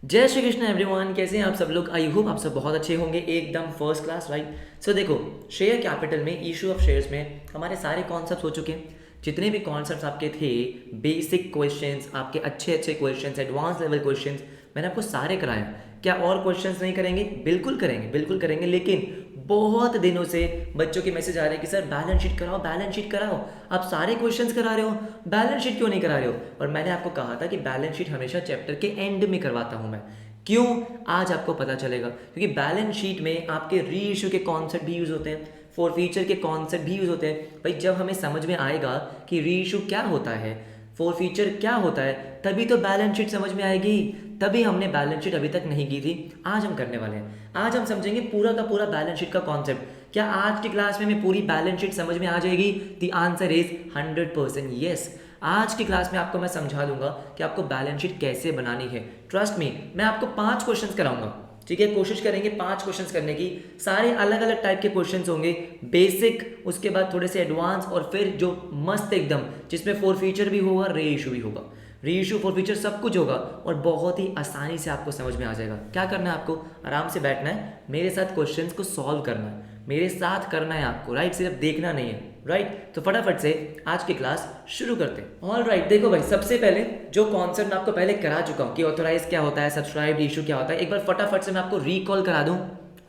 जय श्री कृष्ण एवरीवन, कैसे हैं आप सब लोग। आई होप आप सब बहुत अच्छे होंगे, एकदम फर्स्ट क्लास, राइट। सो देखो, शेयर कैपिटल में इशू ऑफ शेयर्स में हमारे सारे कॉन्सेप्ट्स हो चुके हैं। जितने भी कॉन्सेप्ट्स आपके थे, बेसिक क्वेश्चंस, आपके अच्छे अच्छे क्वेश्चंस, एडवांस लेवल क्वेश्चंस, मैंने आपको सारे कराए। क्या और क्वेश्चंस नहीं करेंगे? बिल्कुल करेंगे, बिल्कुल करेंगे। लेकिन बहुत दिनों से बच्चों के मैसेज आ रहे हैं कि सर बैलेंस शीट कराओ, बैलेंस शीट कराओ। आप सारे क्वेश्चंस करा रहे हो, बैलेंस शीट क्यों नहीं करा रहे हो? और मैंने आपको कहा था कि बैलेंस शीट हमेशा चैप्टर के एंड में करवाता हूं मैं। क्यों? आज आपको पता चलेगा, क्योंकि बैलेंस शीट में आपके री इशू के कॉन्सेप्ट भी यूज होते हैं, फॉर फीचर के कॉन्सेप्ट भी यूज होते हैं। भाई जब हमें समझ में आएगा कि री इशू क्या होता है, फॉर फीचर क्या होता है, तभी तो बैलेंस शीट समझ में आएगी। तभी हमने बैलेंस शीट अभी तक नहीं की थी, आज हम करने वाले हैं। आज हम समझेंगे पूरा का पूरा बैलेंस शीट का कॉन्सेप्ट। क्या आज की क्लास में हमें पूरी बैलेंस शीट समझ में आ जाएगी? The answer is 100% yes. आज की क्लास में आपको मैं समझा दूंगा कि आपको बैलेंस शीट कैसे बनानी है। ट्रस्ट मी, मैं आपको 5 क्वेश्चंस कराऊंगा, ठीक है। कोशिश करेंगे 5 क्वेश्चंस करने की। सारे अलग अलग टाइप के क्वेश्चंस होंगे, बेसिक, उसके बाद थोड़े से एडवांस, और फिर जो मस्त एकदम, जिसमें फोर फीचर भी होगा, रे इशू भी होगा। री इशू, फोर फीचर, सब कुछ होगा और बहुत ही आसानी से आपको समझ में आ जाएगा। क्या करना है आपको? आराम से बैठना है, मेरे साथ क्वेश्चंस को सॉल्व करना है, मेरे साथ करना है आपको, राइट। सिर्फ देखना नहीं है, राइट। तो फटाफट से आज की क्लास शुरू करते हैं। ऑल राइट, देखो भाई, सबसे पहले जो कॉन्सेप्ट मैं आपको पहले करा चुका हूँ कि ऑथोराइज क्या होता है, सब्सक्राइब इशू क्या होता है, एक बार फटाफट से मैं आपको रिकॉल करा दूँ।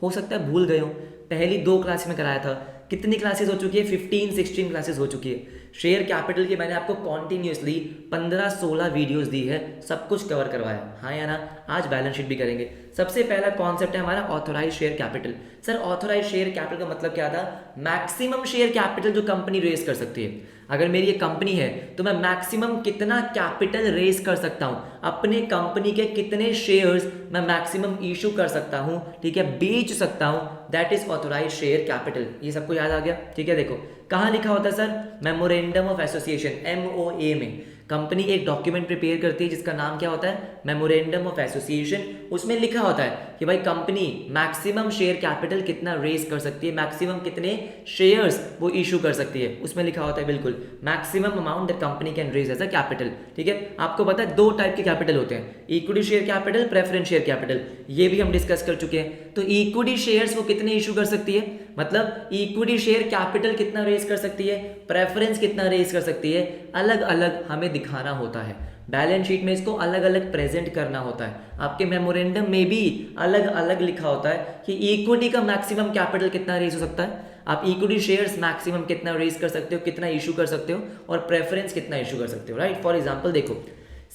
हो सकता है भूल गए हो, पहली 2 क्लास में कराया था। कितनी क्लासेस हो चुकी है? 15-16 क्लासेस हो चुकी है। शेयर कैपिटल की मैंने आपको कॉन्टिन्यूसली 15-16 वीडियोस दी है, सब कुछ कवर करवाया, हाँ या ना। आज बैलेंस शीट भी करेंगे। सबसे पहला कॉन्सेप्ट है हमारा authorise share capital. Sir authorise share capital का मतलब क्या था? मैक्सिमम शेयर कैपिटल जो कंपनी रेज कर सकती है। अगर मेरी ये कंपनी है तो मैं मैक्सिमम कितना कैपिटल रेज कर सकता हूं, अपने कंपनी के कितने शेयर्स मैं मैक्सिमम इशू कर सकता हूं, ठीक है, बेच सकता हूं, that is authorise share capital. ये सबको याद आ गया, ठीक है। देखो कहाँ लिखा होता है sir? Memorandum of association, MOA में कंपनी एक डॉक्यूमेंट प्रिपेयर करती है जिसका नाम क्या होता है? Memorandum of association. उसमें लिखा होता है कि भाई कंपनी मैक्सिमम शेयर कैपिटल कितना रेज कर सकती है, मैक्सिमम कितने शेयर्स वो इशू कर सकती है, उसमें लिखा होता है बिल्कुल maximum amount that company can raise as a capital, ठीक है। आपको पता है 2 टाइप के कैपिटल होते हैं, equity share capital, preference share capital, ये भी हम डिस्कस कर चुके हैं। तो इक्विटी शेयर्स वो कितने इशू कर सकती है, मतलब इक्विटी शेयर कैपिटल कितना रेज कर सकती है, प्रेफरेंस कितना रेज कर सकती है, अलग अलग हमें दिखाना होता है। बैलेंस शीट में इसको अलग अलग प्रेजेंट करना होता है। आपके मेमोरेंडम में भी अलग अलग लिखा होता है कि इक्विटी का मैक्सिमम कैपिटल कितना रेज हो सकता है, आप इक्विटी शेयर्स मैक्सिमम कितना रेज कर सकते हो, कितना इशू कर सकते हो, और प्रेफरेंस कितना इशू कर सकते हो, राइट। फॉर एग्जाम्पल देखो,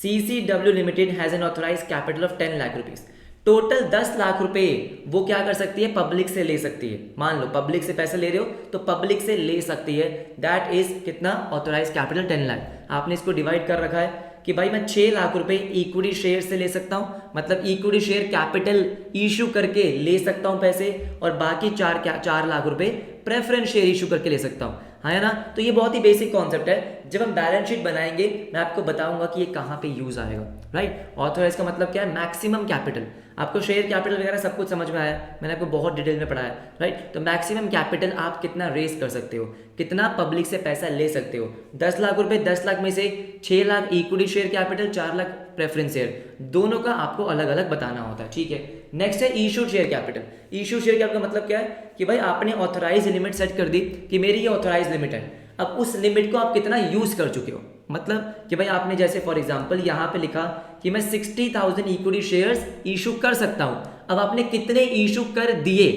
CCW limited has an authorise capital of 10 lakh rupees. Total 10 lakh रुपए वो क्या कर सकती है? पब्लिक से ले सकती है। मान लो पब्लिक से पैसे ले रहे हो तो पब्लिक से ले सकती है, दैट इज कितना? Authorise capital 10 lakh. आपने इसको डिवाइड कर रखा है कि भाई मैं 6 लाख रुपए इक्विटी शेयर से ले सकता हूं, मतलब इक्विटी शेयर कैपिटल इशू करके ले सकता हूं पैसे, और बाकी 4 लाख रुपए प्रेफरेंस शेयर इशू करके ले सकता हूं, हाँ ना। तो ये बहुत ही बेसिक कॉन्सेप्ट है। जब हम बैलेंस शीट बनाएंगे मैं आपको बताऊंगा कि ये कहां पे यूज आएगा, राइट। ऑथोराइज का मतलब क्या है? Maximum capital. आपको शेयर कैपिटल वगैरह सब कुछ समझ में आया, मैंने आपको बहुत डिटेल में पढ़ाया, राइट। तो मैक्सिमम कैपिटल आप कितना रेज कर सकते हो, कितना पब्लिक से पैसा ले सकते हो। 10 लाख रुपए, 10 लाख में से 6 lakh equity share capital, 4 lakh preference share, दोनों का आपको अलग अलग बताना होता है, ठीक है। नेक्स्ट है issue share capital. Issue share capital का मतलब क्या है कि भाई आपने ऑथोराइज लिमिट सेट कर दी कि मेरी ये ऑथोराइज लिमिट है। अब उस लिमिट को आप कितना यूज कर चुके हो, मतलब कि भाई आपने जैसे फॉर एग्जांपल यहाँ पे लिखा कि मैं 60,000 इक्विटी शेयर्स इशू कर सकता हूं। अब आपने कितने इशू कर दिए,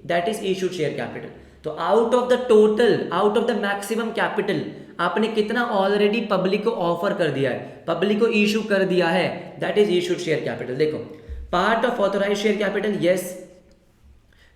that is issue share capital. तो out of the total, out of the maximum capital, आपने कितना ऑलरेडी पब्लिक को ऑफर कर दिया है, पब्लिक को इशू कर दिया है, that is issued share capital. देखो part of authorised share capital, yes,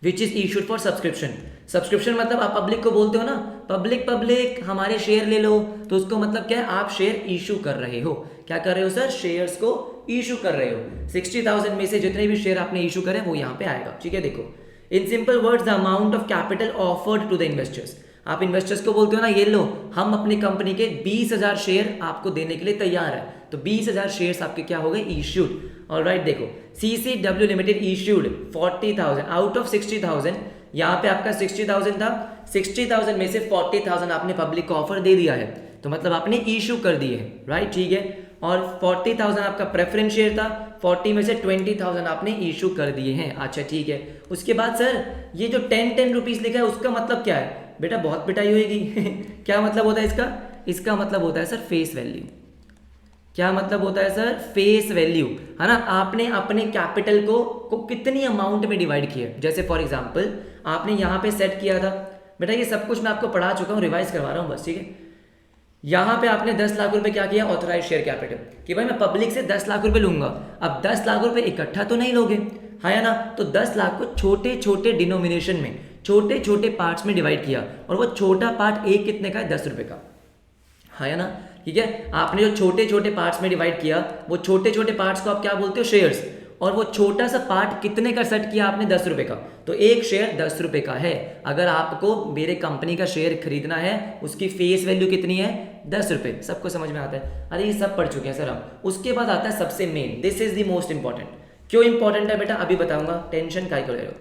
which is issued for subscription. Subscription मतलब आप पब्लिक को बोलते हो ना, पब्लिक हमारे शेयर ले लो, तो उसको मतलब क्या है? आप शेयर इशू कर रहे हो। क्या कर रहे हो सर? शेयर्स को इशू कर रहे हो। 60,000 में से जितने भी शेयर आपने इशू करे वो यहाँ पे आएगा, ठीक है। देखो in simple words, the amount of capital offered to the investors. आप इन्वेस्टर्स को बोलते हो ना, ये लो हम अपनी कंपनी के 20,000 शेयर आपको देने के लिए तैयार है, तो 20,000 शेयर्स आपके क्या हो गए? इश्यूड। ऑलराइट, देखो CCW limited issued 40,000 out of 60,000। यहाँ पे आपका 60,000 था, 60,000 में से 40,000 आपने पब्लिक को ऑफर दे दिया है, तो मतलब आपने इशू कर दिए है, राइट, ठीक है। और 40,000 आपका प्रेफरेंस शेयर था, 40 में से 20,000 आपने इशू कर दिए हैं। अच्छा ठीक है, उसके बाद सर ये जो 10 रुपीज़ लिखा है उसका मतलब क्या है? बेटा बहुत पिटाई होगी क्या मतलब होता है इसका? इसका मतलब होता है सर फेस वैल्यू। क्या मतलब होता है सर? फेस वैल्यू, है ना। आपने अपने कैपिटल को कितनी अमाउंट में डिवाइड किया। जैसे फॉर एग्जांपल आपने यहाँ पे सेट किया था, बेटा ये सब कुछ मैं आपको पढ़ा चुका हूँ, रिवाइज करवा रहा हूँ बस, ठीक है। यहाँ पे आपने 10 लाख रुपए क्या किया? ऑथराइज शेयर कैपिटल, कि भाई मैं पब्लिक से 10 लाख रुपए लूंगा। अब 10 लाख रुपए इकट्ठा तो नहीं लोगे, है ना। तो 10 लाख को छोटे छोटे डिनोमिनेशन में, छोटे छोटे पार्ट्स में डिवाइड किया, और वो छोटा पार्ट एक कितने का है? 10 रुपए का, है ना। ठीक है, आपने जो छोटे छोटे पार्ट्स में डिवाइड किया, वो छोटे छोटे पार्ट्स को आप क्या बोलते हो? शेयर्स। और वो छोटा सा पार्ट कितने का सेट किया आपने? 10 रुपए का। तो एक शेयर 10 रुपए का है। अगर आपको मेरे कंपनी का शेयर खरीदना है, उसकी फेस वैल्यू कितनी है? 10 रुपए। सबको समझ में आता है? अरे ये सब पढ़ चुके हैं सर हम। उसके बाद आता है सबसे main, this is the most important. क्यों इंपॉर्टेंट है बेटा? अभी बताऊंगा, टेंशन काय कर रहे हो।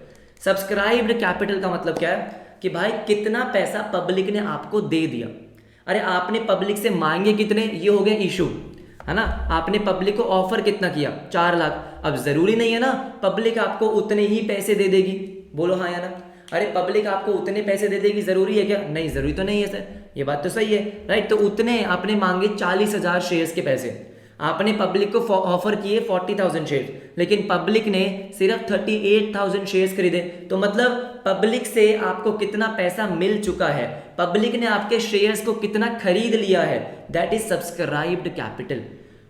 सब्सक्राइब्ड कैपिटल का मतलब क्या है? कि भाई कितना पैसा पब्लिक ने आपको दे दिया। अरे आपने पब्लिक से मांगे कितने? ये हो गया इशू, है ना। आपने पब्लिक को ऑफर कितना किया? 4 लाख। अब जरूरी नहीं है ना पब्लिक आपको उतने ही पैसे दे देगी, बोलो हाँ या ना। अरे पब्लिक आपको उतने पैसे दे देगी, जरूरी है क्या? नहीं, जरूरी तो नहीं है सर, ये बात तो सही है, राइट। तो उतने आपने मांगे 40,000 शेयर्स के पैसे, आपने पब्लिक को ऑफर किए 40,000 शेयर्स, लेकिन पब्लिक ने सिर्फ 38,000 शेयर्स खरीदे। तो मतलब पब्लिक से आपको कितना पैसा मिल चुका है, पब्लिक ने आपके शेयर्स को कितना खरीद लिया है, दैट इज सब्सक्राइब्ड कैपिटल।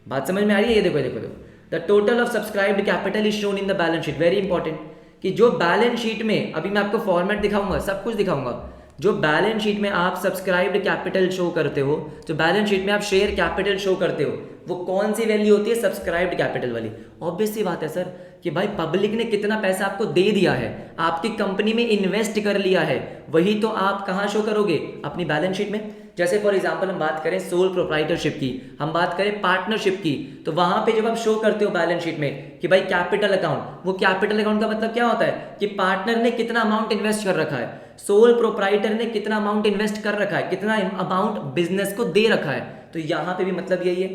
बात समझ में आ रही है? ये देखो देखो देखो, the total of subscribed capital is shown in the balance sheet. Very important, कि जो बैलेंस शीट में, अभी मैं आपको फॉर्मेट दिखाऊंगा, सब कुछ दिखाऊंगा, जो बैलेंस शीट में आप सब्सक्राइब्ड कैपिटल शो करते हो, जो बैलेंस शीट में आप शेयर कैपिटल शो करते हो, वो कौन सी वैल्यू होती है? सब्सक्राइब्ड कैपिटल वाली। ऑब्वियस सी बात है सर, कि भाई पब्लिक ने कितना पैसा आपको दे दिया है, आपकी कंपनी में इन्वेस्ट कर लिया है, वही तो आप कहाँ शो करोगे? अपनी बैलेंस शीट में। जैसे फॉर एग्जांपल हम बात करें सोल प्रोप्राइटरशिप की, हम बात करें पार्टनरशिप की, तो वहां पे जब आप शो करते हो बैलेंस शीट में कि भाई कैपिटल अकाउंट, वो कैपिटल अकाउंट का मतलब क्या होता है? कि पार्टनर ने कितना अमाउंट इन्वेस्ट कर रखा है, सोल प्रोप्राइटर ने कितना अमाउंट इन्वेस्ट कर रखा है, कितना अमाउंट बिजनेस को दे रखा है। तो यहाँ पे भी मतलब यही है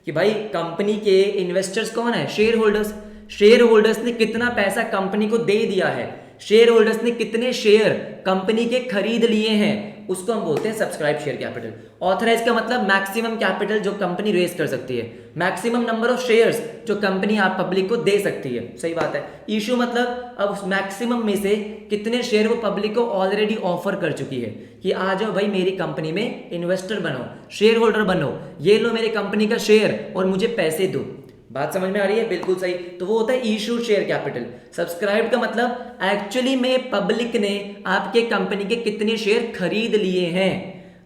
कि भाई कंपनी के इन्वेस्टर्स कौन है? Share holders. शेयर होल्डर्स ने कितना पैसा कंपनी को दे दिया है, शेयर होल्डर्स ने कितने शेयर कंपनी के खरीद लिए हैं, उसको हम बोलते हैं सब्सक्राइब शेयर कैपिटल। ऑथराइज का मतलब मैक्सिमम कैपिटल जो कंपनी रेज कर सकती है, मैक्सिमम नंबर ऑफ शेयर्स जो कंपनी आप पब्लिक को दे सकती है। सही बात है। इशू मतलब अब उस मैक्सिमम में से कितने शेयर वो पब्लिक को ऑलरेडी ऑफर कर चुकी है कि आ जाओ भाई मेरी कंपनी में इन्वेस्टर बनो, शेयर होल्डर बनो, ये लो मेरी कंपनी का शेयर और मुझे पैसे दो। बात समझ में आ रही है? बिल्कुल सही। तो वो होता है इशूड शेयर कैपिटल। सब्सक्राइब का मतलब एक्चुअली में पब्लिक ने आपके कंपनी के कितने शेयर खरीद लिए हैं,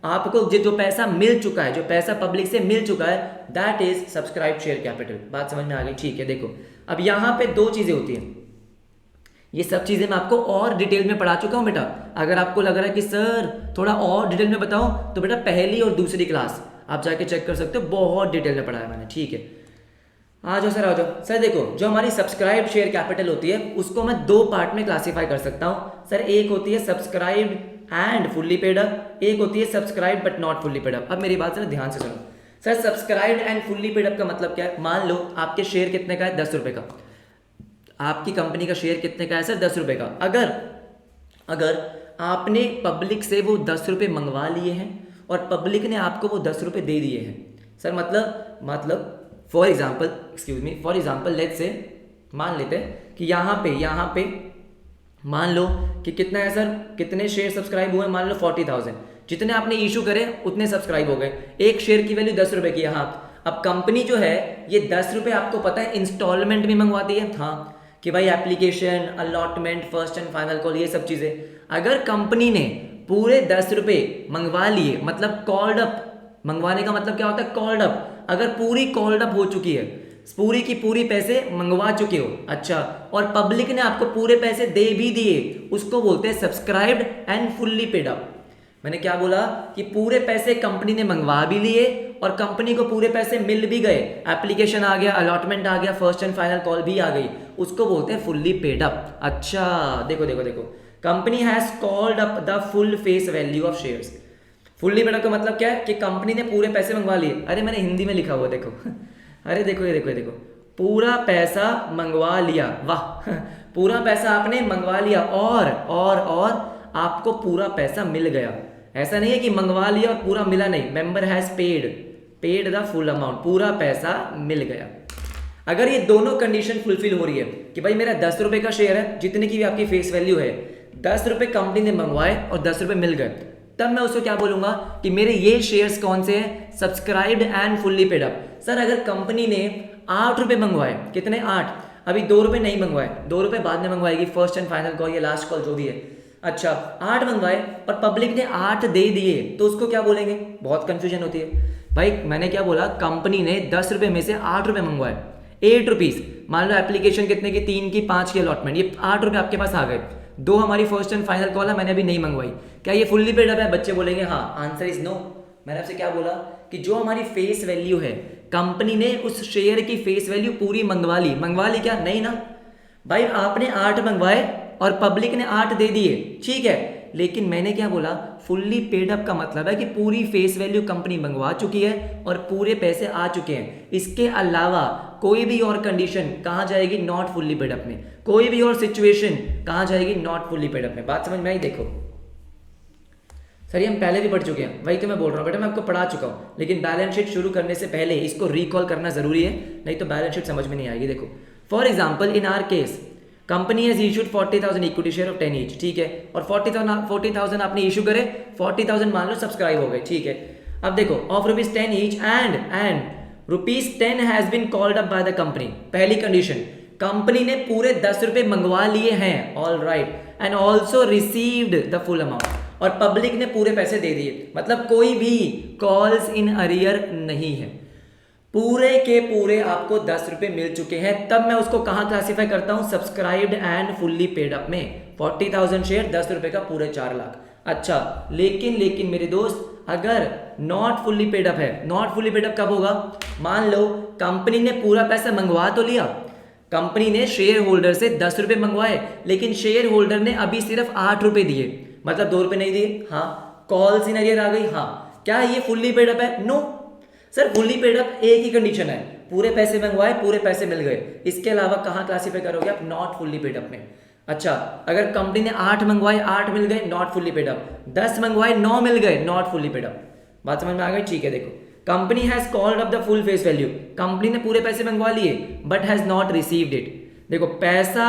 आपको जो पैसा मिल चुका है, जो पैसा पब्लिक से मिल चुका है, that is subscribe share capital. बात समझ में आ गई? ठीक है। देखो अब यहां पे दो चीजें होती हैं, ये सब चीजें मैं आपको और डिटेल में पढ़ा चुका हूं बेटा। अगर आपको लग रहा है कि सर थोड़ा और डिटेल में बताओ, तो बेटा पहली और दूसरी क्लास आप जाके चेक कर सकते हो, बहुत डिटेल में पढ़ाया मैंने। ठीक है, आ जाओ सर, आ जाओ सर। देखो जो हमारी सब्सक्राइब शेयर कैपिटल होती है उसको मैं दो पार्ट में क्लासिफाई कर सकता हूं सर। एक होती है subscribed and fully paid up, एक होती है subscribe but not fully paid up. अब मेरी बात सर ध्यान से सुनो sir. Subscribed and fully paid up का मतलब क्या है? मान लो आपके शेयर कितने का है? 10 रुपए का। आपकी कंपनी का शेयर कितने का है सर? 10 रुपए का। अगर आपने पब्लिक से वो 10 रुपए मंगवा लिए हैं और पब्लिक ने आपको वो 10 रुपए दे दिए हैं सर, मतलब फॉर एग्जाम्पल लेट्स से मान लेते हैं कि यहाँ पे मान लो कि कितना है सर, कितने शेयर सब्सक्राइब हुए? मान लो 40,000। जितने आपने इशू करे उतने सब्सक्राइब हो गए। एक शेयर की वैल्यू 10 रुपए की है। हाँ, अब कंपनी जो है ये 10 रुपए आपको पता है इंस्टॉलमेंट में मंगवाती है। हाँ, कि भाई application, allotment, first and final call, ये सब चीजें। अगर कंपनी ने पूरे 10 रुपए मंगवा लिए, मतलब कॉल्ड अप, मंगवाने का मतलब क्या होता है? Called up. अगर पूरी कॉल्ड अप हो चुकी है, पूरी की पूरी पैसे मंगवा चुके हो, अच्छा, और पब्लिक ने आपको पूरे पैसे दे भी दिए, उसको बोलते हैं subscribed and fully paid up. मैंने क्या बोला कि पूरे पैसे कंपनी ने मंगवा भी लिए और कंपनी को पूरे पैसे मिल भी गए, एप्लीकेशन आ गया, अलॉटमेंट आ गया, फर्स्ट एंड फाइनल कॉल भी आ गई, उसको बोलते हैं फुल्ली पेड अप। अच्छा देखो देखो देखो, company has called up the full face value of shares. Fully paid up का मतलब क्या है? कि कंपनी ने पूरे पैसे मंगवा लिए। अरे मैंने हिंदी में लिखा हुआ देखो अरे देखो ये देखो पूरा पैसा मंगवा लिया, वाह पूरा पैसा आपने मंगवा लिया और आपको पूरा पैसा मिल गया। ऐसा नहीं है कि मंगवा लिया और पूरा मिला नहीं, member has paid the full amount, पूरा पैसा मिल गया। अगर ये दोनों कंडीशन फुलफिल हो रही है कि भाई मेरा 10 रुपए का शेयर है, जितने की भी आपकी फेस वैल्यू है, 10 रुपए कंपनी ने मंगवाए और 10 रुपए मिल गए, तब मैं उसको क्या बोलूंगा कि मेरे ये शेयर्स कौन से हैं, subscribed and fully paid up. Sir अगर कंपनी ने 8 रुपए मंगवाए, कितने 8, अभी 2 रुपए नहीं मंगवाए, 2 रुपए बाद में मंगवाएगी, फर्स्ट एंड फाइनल कॉल या लास्ट कॉल जो भी है, अच्छा 8 मंगवाए और पब्लिक ने 8 दे दिए, तो उसको क्या बोलेंगे? बहुत कंफ्यूजन होती है भाई। मैंने क्या बोला, कंपनी ने 10 रुपए में से 8 रुपए मंगवाए, 8 रुपीज, मान लो एप्लीकेशन कितने की, 3 की 5 की अलॉटमेंट, ये 8 रुपए आपके पास आ गए, 2 हमारी फर्स्ट एंड फाइनल कॉल है, मैंने अभी नहीं मंगवाई, क्या ये फुल्ली पेड अप है? बच्चे बोलेंगे हाँ, आंसर इज नो। मैंने आपसे क्या बोला कि जो हमारी फेस वैल्यू है, कंपनी ने उस शेयर की फेस वैल्यू पूरी मंगवा ली क्या? नहीं ना भाई, आपने 8 मंगवाए और पब्लिक ने 8 दे दिए, ठीक है, लेकिन मैंने क्या बोला, फुल्ली पेड अप का मतलब है कि पूरी फेस वैल्यू कंपनी मंगवा चुकी है और पूरे पैसे आ चुके हैं। इसके अलावा कोई भी और कंडीशन कहाँ जाएगी? नॉट फुल्ली पेड अप में। कोई भी और सिचुएशन कहाँ जाएगी? नॉट फुल्ली पेड अप में। बात समझ में आई? देखो सर ये हम पहले भी पढ़ चुके हैं, वही तो मैं बोल रहा हूँ बेटा, मैं आपको पढ़ा चुका हूँ, लेकिन बैलेंस शीट शुरू करने से पहले इसको रिकॉल करना जरूरी है, नहीं तो बैलेंस शीट समझ में नहीं आएगी। देखो for example in are case company has issued 40,000 equity share of 10 each, ठीक है, और 40,000 आपने इशू करे, 40,000 मान लो सब्सक्राइब हो गए, ठीक है। अब देखो of ₹10 each and ₹10 has been called up by the company. पहली कंडीशन, कंपनी ने पूरे 10 रुपए मंगवा लिए हैं, all right, and also received the full amount, और पब्लिक ने पूरे पैसे दे दिए, मतलब कोई भी कॉल्स इन अरियर नहीं है, पूरे के पूरे आपको 10 रुपए मिल चुके हैं, तब मैं उसको कहां क्लासीफाई करता हूं? Subscribed and fully paid up में। 40,000 शेयर, 10 रुपए का पूरे 4 लाख। अच्छा लेकिन मेरे दोस्त, अगर नॉट फुल्ली पेड अप है, नॉट फुल्ली पेड अप कब होगा? मान लो कंपनी ने पूरा पैसा मंगवा तो लिया, कंपनी ने शेयर होल्डर से 10 रुपए मंगवाए, लेकिन शेयर होल्डर ने अभी सिर्फ 8 रुपए दिए, मतलब 2 रुपए नहीं दिए, हाँ, कॉल्स इन अरियर आ गई, हाँ, क्या ये फुल्ली पेड अप है? No sir, fully paid up एक ही कंडीशन है, पूरे पैसे मंगवाए, पूरे पैसे मिल गए, इसके अलावा कहां क्लासीफाई करोगे आप? नॉट फुल्ली पेड अप में। अच्छा अगर कंपनी ने 8 मंगवाए, 8 मिल गए, नॉट फुल्ली पेड अप, 10 मंगवाए, 9 मिल गए, नॉट फुल्ली पेड अप। बात समझ में आ गई? ठीक है, देखो company has called up the full face value, company ने पूरे पैसे मंगवा लिए but has not received it. देखो पैसा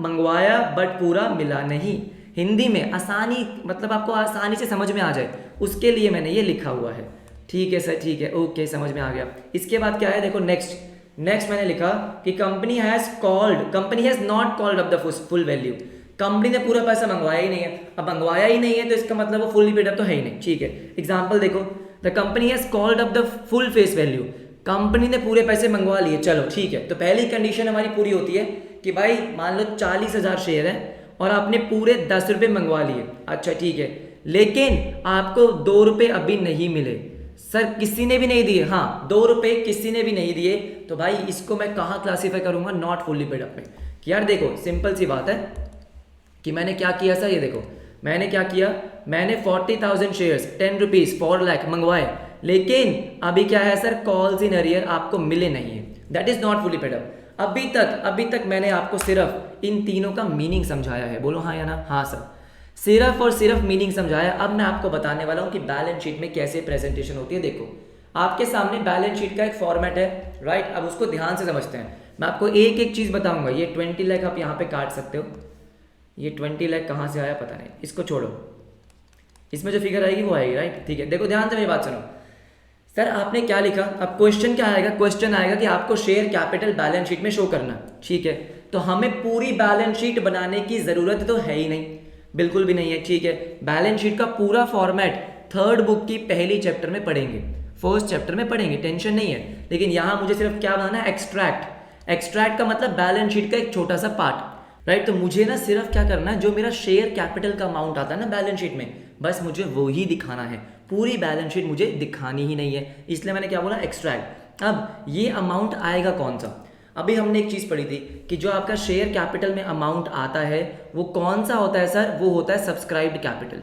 मंगवाया बट पूरा मिला नहीं, हिंदी में आसानी, मतलब आपको आसानी से समझ में आ जाए, उसके लिए मैंने ये लिखा हुआ है। ठीक है सर, ठीक है, ओके, समझ में आ गया। इसके बाद क्या है? देखो नेक्स्ट मैंने लिखा कि company has not called up the full value, company ने पूरा पैसा मंगवाया ही नहीं है। अब मंगवाया ही नहीं है तो इसका मतलब वो फुल्ली पेड अप तो है ही नहीं, ठीक है। एग्जांपल देखो, the company has called up the full face value, company ने पूरे पैसे मंगवा लिए, चलो ठीक है, तो पहली कंडीशन हमारी पूरी होती है कि भाई मान लो 40,000 शेयर है और आपने पूरे 10 रुपए मंगवा लिए, अच्छा ठीक है, लेकिन आपको 2 रुपए अभी नहीं मिले, सर किसी ने भी नहीं दिए, हाँ 2 रुपए किसी ने भी नहीं दिए, तो भाई इसको मैं कहाँ क्लासीफाई करूंगा? नॉट फुल्ली पेड अप में। कि यार देखो सिंपल सी बात है कि मैंने क्या किया सर, ये देखो मैंने क्या किया, मैंने 40,000 शेयर्स 10 रुपीज 4 लाख मंगवाए, लेकिन अभी क्या है सर, कॉल्स इन अरियर आपको मिले नहीं है, that is not fully paid up. अभी तक मैंने आपको सिर्फ इन तीनों का मीनिंग समझाया है, बोलो हाँ या ना? हाँ सर, सिर्फ और सिर्फ मीनिंग समझाया। अब मैं आपको बताने वाला हूं कि बैलेंस शीट में कैसे प्रेजेंटेशन होती है। देखो आपके सामने बैलेंस शीट का एक फॉर्मेट है, राइट, अब उसको ध्यान से समझते हैं। मैं आपको एक एक चीज बताऊंगा। ये 20 लाख आप यहाँ पे काट सकते हो, ये 20 लाख कहाँ से आया पता नहीं, इसको छोड़ो, इसमें जो फिगर आएगी वो आएगी, राइट, ठीक है। देखो ध्यान से मेरी बात सुनो, सर आपने क्या लिखा, अब क्वेश्चन क्या आएगा? क्वेश्चन आएगा कि आपको शेयर कैपिटल बैलेंस शीट में शो करना, ठीक है, तो हमें पूरी बैलेंस शीट बनाने की जरूरत तो है ही नहीं, बिल्कुल भी नहीं है, ठीक है। बैलेंस शीट का पूरा फॉर्मेट 3rd बुक की पहली चैप्टर में पढ़ेंगे, 1st चैप्टर में पढ़ेंगे, टेंशन नहीं है, लेकिन यहाँ मुझे सिर्फ क्या बनाना है? एक्सट्रैक्ट का मतलब बैलेंस शीट का एक छोटा सा पार्ट, राइट। तो मुझे ना सिर्फ क्या करना है, जो मेरा शेयर कैपिटल का अमाउंट आता है ना बैलेंस शीट में, बस मुझे वो ही दिखाना है, पूरी बैलेंस शीट मुझे दिखानी ही नहीं है, इसलिए मैंने क्या बोला? एक्सट्रैक्ट। अब ये अमाउंट आएगा कौन सा? अभी हमने एक चीज पढ़ी थी कि जो आपका शेयर कैपिटल में अमाउंट आता है वो कौन सा होता है सर? वो होता है सब्सक्राइब्ड कैपिटल।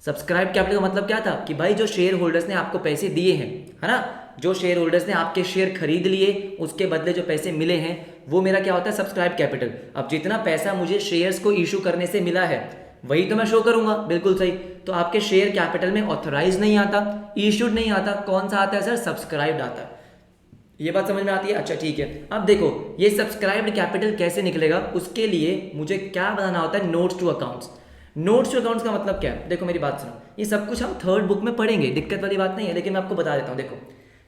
सब्सक्राइब्ड कैपिटल का मतलब क्या था कि भाई जो शेयर होल्डर्स ने आपको पैसे दिए हैं, है ना, जो शेयर होल्डर्स ने आपके शेयर खरीद लिए उसके बदले जो पैसे मिले हैं वो मेरा क्या होता है, सब्सक्राइब कैपिटल। अब जितना पैसा मुझे शेयर्स को इशू करने से मिला है वही तो मैं शो करूंगा, बिल्कुल सही। तो आपके शेयर कैपिटल में ऑथराइज नहीं आता, इशूड नहीं आता, कौन सा आता है सर, सब्सक्राइब्ड आता है। ये बात समझ में आती है? अच्छा ठीक है। अब देखो ये सब्सक्राइब्ड कैपिटल कैसे निकलेगा, उसके लिए मुझे क्या बनाना होता है, notes to accounts. Notes to accounts का मतलब क्या है, देखो मेरी बात सुनो, ये सब कुछ हम थर्ड बुक में पढ़ेंगे, दिक्कत वाली बात नहीं है, लेकिन मैं आपको बता देता हूँ। देखो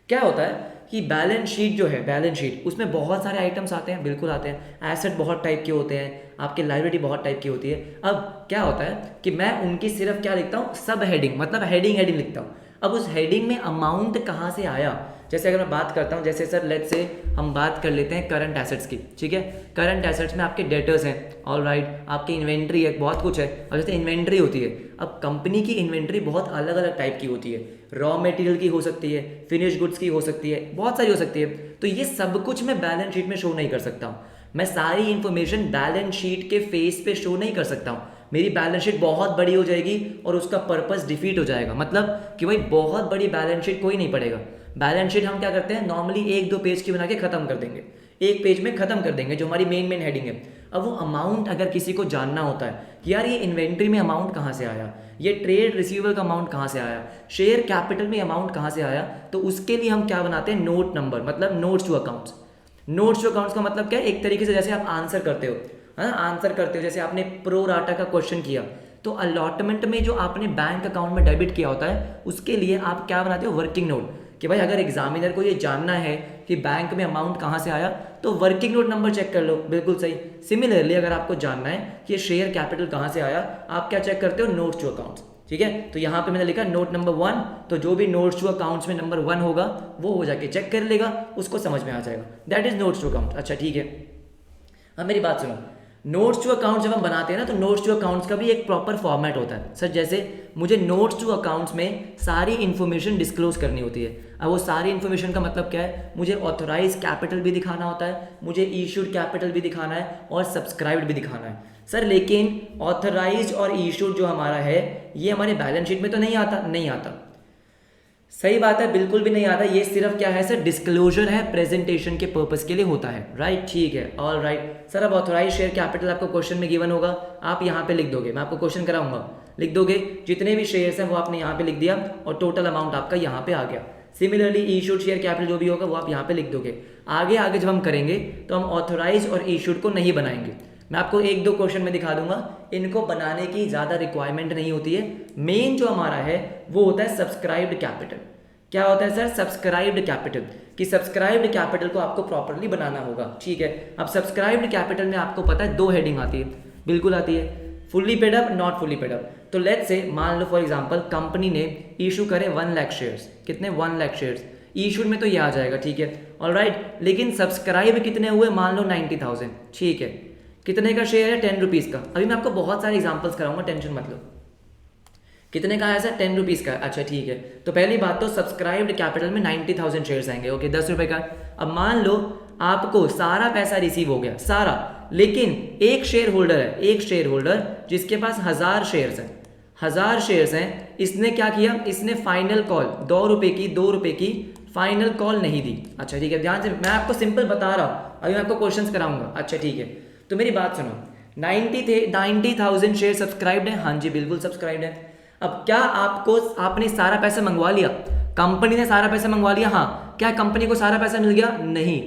क्या होता है कि बैलेंस शीट जो है, बैलेंस शीट उसमें बहुत सारे आइटम्स आते हैं, बिल्कुल आते हैं। एसेट बहुत टाइप के होते हैं, आपके लायबिलिटी बहुत टाइप की होती है। अब क्या होता है कि मैं उनकी सिर्फ क्या लिखता हूँ, सब हेडिंग, मतलब हेडिंग लिखता हूँ। अब उस हेडिंग में अमाउंट कहाँ से आया, जैसे अगर मैं बात करता हूँ, जैसे सर लेट्स से हम बात कर लेते हैं करंट एसेट्स की, ठीक है। करंट एसेट्स में आपके डेटर्स हैं, ऑल राइट, आपकी इन्वेंट्री है, बहुत कुछ है। और जैसे इन्वेंट्री होती है, अब कंपनी की इन्वेंट्री बहुत अलग अलग टाइप की होती है, रॉ मटेरियल की हो सकती है, फिनिश गुड्स की हो सकती है, बहुत सारी हो सकती है। तो ये सब कुछ मैं बैलेंस शीट में शो नहीं कर सकता हूँ, मैं सारी इंफॉर्मेशन बैलेंस शीट के फेस पे शो नहीं कर सकता हूँ। मेरी बैलेंस शीट बहुत बड़ी हो जाएगी और उसका पर्पस डिफीट हो जाएगा, मतलब कि भाई बहुत बड़ी बैलेंस शीट कोई नहीं पढ़ेगा। बैलेंस शीट हम क्या करते हैं, नॉर्मली 1-2 पेज की बना के खत्म कर देंगे, एक पेज में खत्म कर देंगे जो हमारी मेन हेडिंग है। अब वो अमाउंट अगर किसी को जानना होता है कि यार ये इन्वेंट्री में अमाउंट कहाँ से आया, ये ट्रेड रिसीवेबल का अमाउंट कहाँ से आया, शेयर कैपिटल में अमाउंट कहाँ से आया, तो उसके लिए हम क्या बनाते हैं, नोट नंबर, मतलब notes to accounts. Notes to accounts का मतलब क्या है, एक तरीके से जैसे आप आंसर करते हो, है ना, आंसर करते हो, जैसे आपने प्रो राटा का क्वेश्चन किया तो अलॉटमेंट में जो आपने बैंक अकाउंट में डेबिट किया होता है उसके लिए आप क्या बनाते हो, वर्किंग नोट। कि भाई अगर एग्जामिनर को ये जानना है कि बैंक में अमाउंट कहाँ से आया तो वर्किंग नोट नंबर चेक कर लो, बिल्कुल सही। सिमिलरली अगर आपको जानना है कि ये शेयर कैपिटल कहाँ से आया, आप क्या चेक करते हो, नोट्स टू अकाउंट्स, ठीक है। तो यहाँ पे मैंने लिखा नोट नंबर 1, तो जो भी नोट्स टू अकाउंट्स में नंबर 1 होगा वो हो जाके चेक कर लेगा, उसको समझ में आ जाएगा, that is notes to account. अच्छा ठीक है, अब मेरी बात सुनो, नोट्स टू अकाउंट्स जब हम बनाते हैं ना तो नोट्स टू अकाउंट्स का भी एक प्रॉपर फॉर्मेट होता है सर। जैसे मुझे नोट्स टू अकाउंट्स में सारी इन्फॉर्मेशन डिस्क्लोज करनी होती है। अब वो सारी इन्फॉर्मेशन का मतलब क्या है, मुझे ऑथोराइज कैपिटल भी दिखाना होता है, मुझे इशूड कैपिटल भी दिखाना है और सब्सक्राइब्ड भी दिखाना है सर। लेकिन ऑथोराइज और इशूड जो हमारा है ये हमारे बैलेंस शीट में तो नहीं आता। सही बात है, बिल्कुल भी नहीं आता। ये सिर्फ क्या है सर, डिस्क्लोजर है, प्रेजेंटेशन के पर्पस के लिए होता है, राइट, ठीक है, ऑल राइट सर। अब ऑथोराइज शेयर कैपिटल आपको क्वेश्चन में गिवन होगा, आप यहाँ पे लिख दोगे, मैं आपको क्वेश्चन कराऊंगा, लिख दोगे जितने भी शेयर्स हैं वो आपने यहाँ पे लिख दिया और टोटल अमाउंट आपका यहाँ पे आ गया। सिमिलरली इशूड शेयर कैपिटल जो भी होगा वो आप यहाँ पे लिख दोगे। आगे जब हम करेंगे तो हम ऑथोराइज और इशूड को नहीं बनाएंगे, मैं आपको 1-2 क्वेश्चन में दिखा दूंगा, इनको बनाने की ज़्यादा रिक्वायरमेंट नहीं होती है। मेन जो हमारा है वो होता है सब्सक्राइब्ड कैपिटल। क्या होता है सर, सब्सक्राइब्ड कैपिटल, कि सब्सक्राइब्ड कैपिटल को आपको प्रॉपर्ली बनाना होगा, ठीक है। अब सब्सक्राइब्ड कैपिटल में आपको पता है 2 हेडिंग आती है, बिल्कुल आती है, fully paid up, not fully paid up. तो लेट्स से मान लो फॉर एग्जांपल कंपनी ने इशू करे 1 लाख शेयर्स, कितने, 1 लाख शेयर्स, इशूड में तो ये आ जाएगा, ठीक है, ऑलराइट। लेकिन सब्सक्राइब कितने हुए, मान लो 90,000, ठीक है। कितने का शेयर है, 10 रुपीज़ का। अभी मैं आपको बहुत सारे एग्जाम्पल्स कराऊंगा, टेंशन मत लो। कितने का है सर, 10 रुपीज़ का, अच्छा ठीक है। तो पहली बात तो सब्सक्राइब्ड कैपिटल में 90,000 शेयर्स आएंगे, ओके, 10 रुपये का। अब मान लो आपको सारा पैसा रिसीव हो गया, सारा, लेकिन एक शेयर होल्डर है, एक शेयर होल्डर जिसके पास 1000 शेयर्स हैं, 1000 शेयर्स हैं, इसने क्या किया, इसने फाइनल कॉल 2 रुपये की फाइनल कॉल नहीं दी। अच्छा ठीक है, ध्यान से मैं आपको सिंपल बता रहा हूँ, अभी मैं आपको क्वेश्चन कराऊंगा। अच्छा ठीक है, तो मेरी बात सुनो, 90,000 शेयर सब्सक्राइब्ड है, हाँ जी बिल्कुल सब्सक्राइब्ड है। अब क्या आपने सारा पैसा मंगवा लिया, कंपनी ने सारा पैसा मंगवा लिया, हाँ, क्या कंपनी को सारा पैसा मिल गया, नहीं।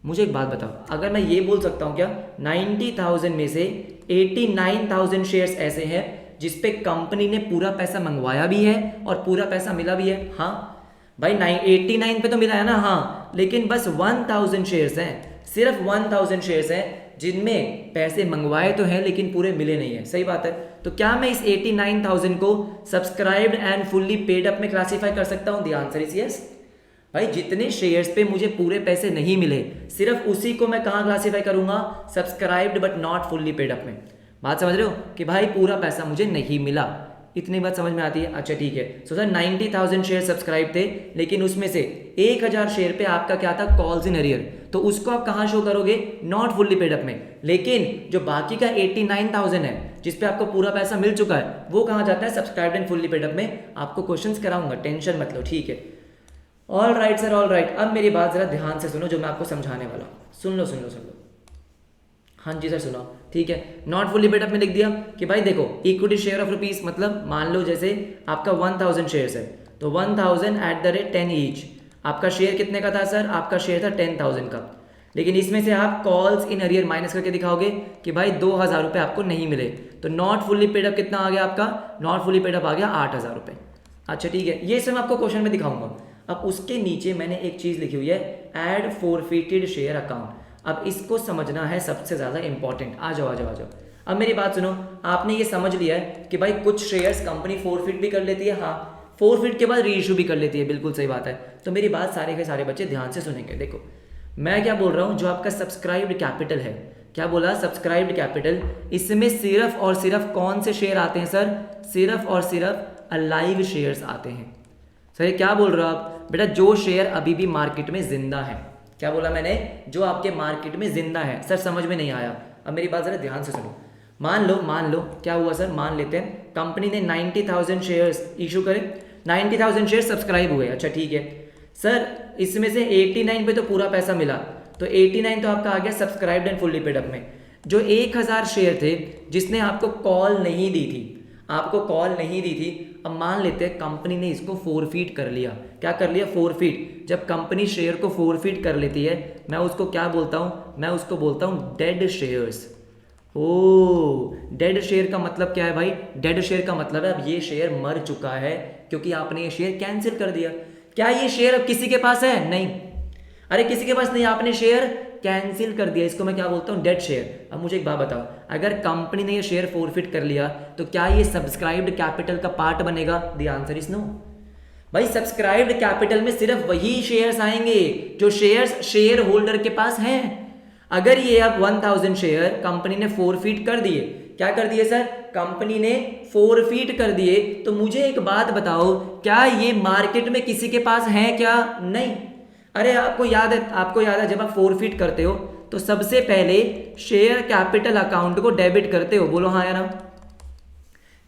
मुझे एक बात बताओ, अगर मैं ये बोल सकता हूँ क्या, 90,000 में से 89,000 शेयर्स ऐसे हैं जिसपे कंपनी ने पूरा पैसा मंगवाया भी है और पूरा पैसा मिला भी है, हाँ भाई 89 पे तो मिला है ना, हाँ, लेकिन बस 1000 शेयर्स हैं, सिर्फ 1000 शेयर्स हैं जिनमें पैसे मंगवाए तो हैं लेकिन पूरे मिले नहीं है, सही बात है। तो क्या मैं इस 89,000 को subscribed and fully paid up में क्लासीफाई कर सकता हूं? The answer is yes. भाई जितने शेयर्स पे मुझे पूरे पैसे नहीं मिले, सिर्फ उसी को मैं कहां क्लासीफाई करूंगा, subscribed but not fully paid up में। बात समझ रहे हो कि भाई पूरा पैसा मुझे नहीं मिला, इतनी बात समझ में आती है। अच्छा ठीक है, सो सर 90,000 शेयर सब्सक्राइब थे, लेकिन उसमें से 1000 शेयर पे आपका क्या था, कॉल्स इन अरियर, तो उसको आप कहां शो करोगे, नॉट फुल्ली पेड अप में। लेकिन जो बाकी का 89,000 है जिसपे आपको पूरा पैसा मिल चुका है, वो कहां जाता है, subscribed and fully paid up में। आपको क्वेश्चंस कराऊंगा, टेंशन मत लो, ठीक है। All right sir, all right. अब मेरी बात ज़रा ध्यान से सुनो जो मैं आपको समझाने वाला हूँ। सुन लो सुन लो सुन लो। हाँ जी सर सुनो, ठीक है। नॉट फुली पेड अप में लिख दिया कि भाई देखो इक्विटी शेयर ऑफ रुपीज़, मतलब मान लो जैसे आपका 1000 शेयर्स है तो 1000 एट द रेट 10 ईच। आपका शेयर कितने का था सर? आपका शेयर था 10,000 का। लेकिन इसमें से आप कॉल्स इन अरियर माइनस करके दिखाओगे कि भाई 2000 रुपये आपको नहीं मिले, तो नॉट फुली पेड अप कितना आ गया आपका? नॉट फुली पेड अप आ गया 8000 रुपये। अच्छा ठीक है, ये सब मैं आपको क्वेश्चन में दिखाऊंगा। अब उसके नीचे मैंने एक चीज़ लिखी हुई है, ऐड फॉरफिटेड शेयर अकाउंट। अब इसको समझना है सबसे ज़्यादा इंपॉर्टेंट। आ जाओ आ जाओ आ जाओ। अब मेरी बात सुनो, आपने ये समझ लिया है कि भाई कुछ शेयर्स कंपनी फॉरफिट भी कर लेती है, हाँ फॉरफिट के बाद रीइश्यू भी कर लेती है, बिल्कुल सही बात है। तो मेरी बात सारे के सारे बच्चे ध्यान से सुनेंगे। देखो मैं क्या बोल रहा हूँ, जो आपका सब्सक्राइब्ड कैपिटल है, क्या बोला? Subscribed capital. इसमें सिर्फ और सिर्फ कौन से शेयर आते हैं सर? सिर्फ और सिर्फ अलाइव शेयर्स आते हैं। सर क्या बोल रहे हो आप? बेटा जो शेयर अभी भी मार्केट में जिंदा है। क्या बोला मैंने? जो आपके मार्केट में जिंदा है। सर समझ में नहीं आया, अब मेरी बात जरा ध्यान से सुनो। मान लो क्या हुआ सर, मान लेते हैं कंपनी ने 90,000 शेयर्स इशू करे, 90,000 शेयर सब्सक्राइब हुए। अच्छा ठीक है सर, इसमें से 89 पे तो पूरा पैसा मिला, तो 89 तो आपका आ गया subscribed and fully paid up में। जो 1000 शेयर थे जिसने आपको कॉल नहीं दी थी, आपको कॉल नहीं दी थी, अब मान लेते हैं कंपनी ने इसको फोरफीट कर लिया। क्या कर लिया? फोरफीट। जब कंपनी शेयर को फोरफीट कर लेती है, मैं उसको क्या बोलता हूँ? मैं उसको बोलता हूँ डेड शेयर्स। ओ डेड शेयर का मतलब क्या है भाई? डेड शेयर का मतलब है अब ये शेयर मर चुका है क्योंकि आपने ये शेयर कैंसिल कर दिया। क्या ये शेयर अब किसी के पास है? नहीं। अरे किसी के पास नहीं, आपने शेयर कैंसिल कर दिया, इसको मैं क्या बोलता हूँ? Dead share. अब मुझे एक बात बताओ, अगर कंपनी ने ये शेयर फोरफिट कर लिया तो क्या ये सब्सक्राइब्ड कैपिटल का पार्ट बनेगा? The answer is no. भाई सब्सक्राइब्ड कैपिटल में सिर्फ वही शेयर्स आएंगे जो शेयर्स शेयर होल्डर के पास हैं। अगर ये अब 1000 शेयर कंपनी ने फोरफिट कर दिए, क्या कर दिए सर? कंपनी ने फोरफिट कर दिए, तो मुझे एक बात बताओ, क्या ये मार्केट में किसी के पास है क्या? नहीं। अरे आपको याद है जब आप फोरफिट करते हो तो सबसे पहले शेयर कैपिटल अकाउंट को डेबिट करते हो। बोलो हाँ या ना,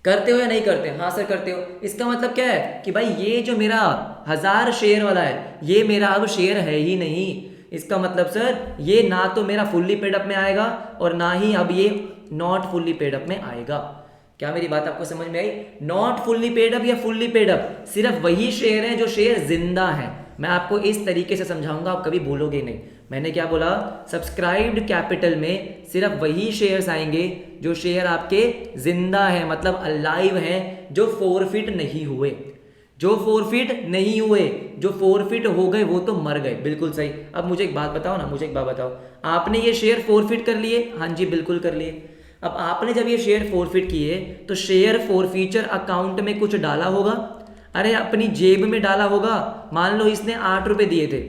करते हो या नहीं करते? हाँ सर करते हो। इसका मतलब क्या है कि भाई ये जो मेरा 1000 शेयर वाला है, ये मेरा अब शेयर है ही नहीं। इसका मतलब सर ये ना तो मेरा फुल्ली पेड अप में आएगा और ना ही अब ये नॉट फुल्ली पेड अप में आएगा। क्या मेरी बात आपको समझ में आई? नॉट फुल्ली पेड अप या फुल्ली पेड अप सिर्फ वही शेयर है जो शेयर जिंदा है। मैं आपको इस तरीके से समझाऊंगा, आप कभी भूलोगे नहीं। मैंने क्या बोला? सब्सक्राइब्ड कैपिटल में सिर्फ वही शेयर्स आएंगे जो शेयर आपके जिंदा है, मतलब अलाइव हैं, जो फोरफिट नहीं हुए। जो फोरफिट नहीं हुए, जो फोरफिट हो गए वो तो मर गए। बिल्कुल सही। अब मुझे एक बात बताओ ना, मुझे एक बात बताओ, आपने ये शेयर फोरफिट कर लिए? हाँ जी बिल्कुल कर लिए। अब आपने जब ये शेयर फोरफिट किए तो शेयर फोरफीचर अकाउंट में कुछ डाला होगा। अरे अपनी जेब में डाला होगा। मान लो इसने 8 रुपये दिए थे,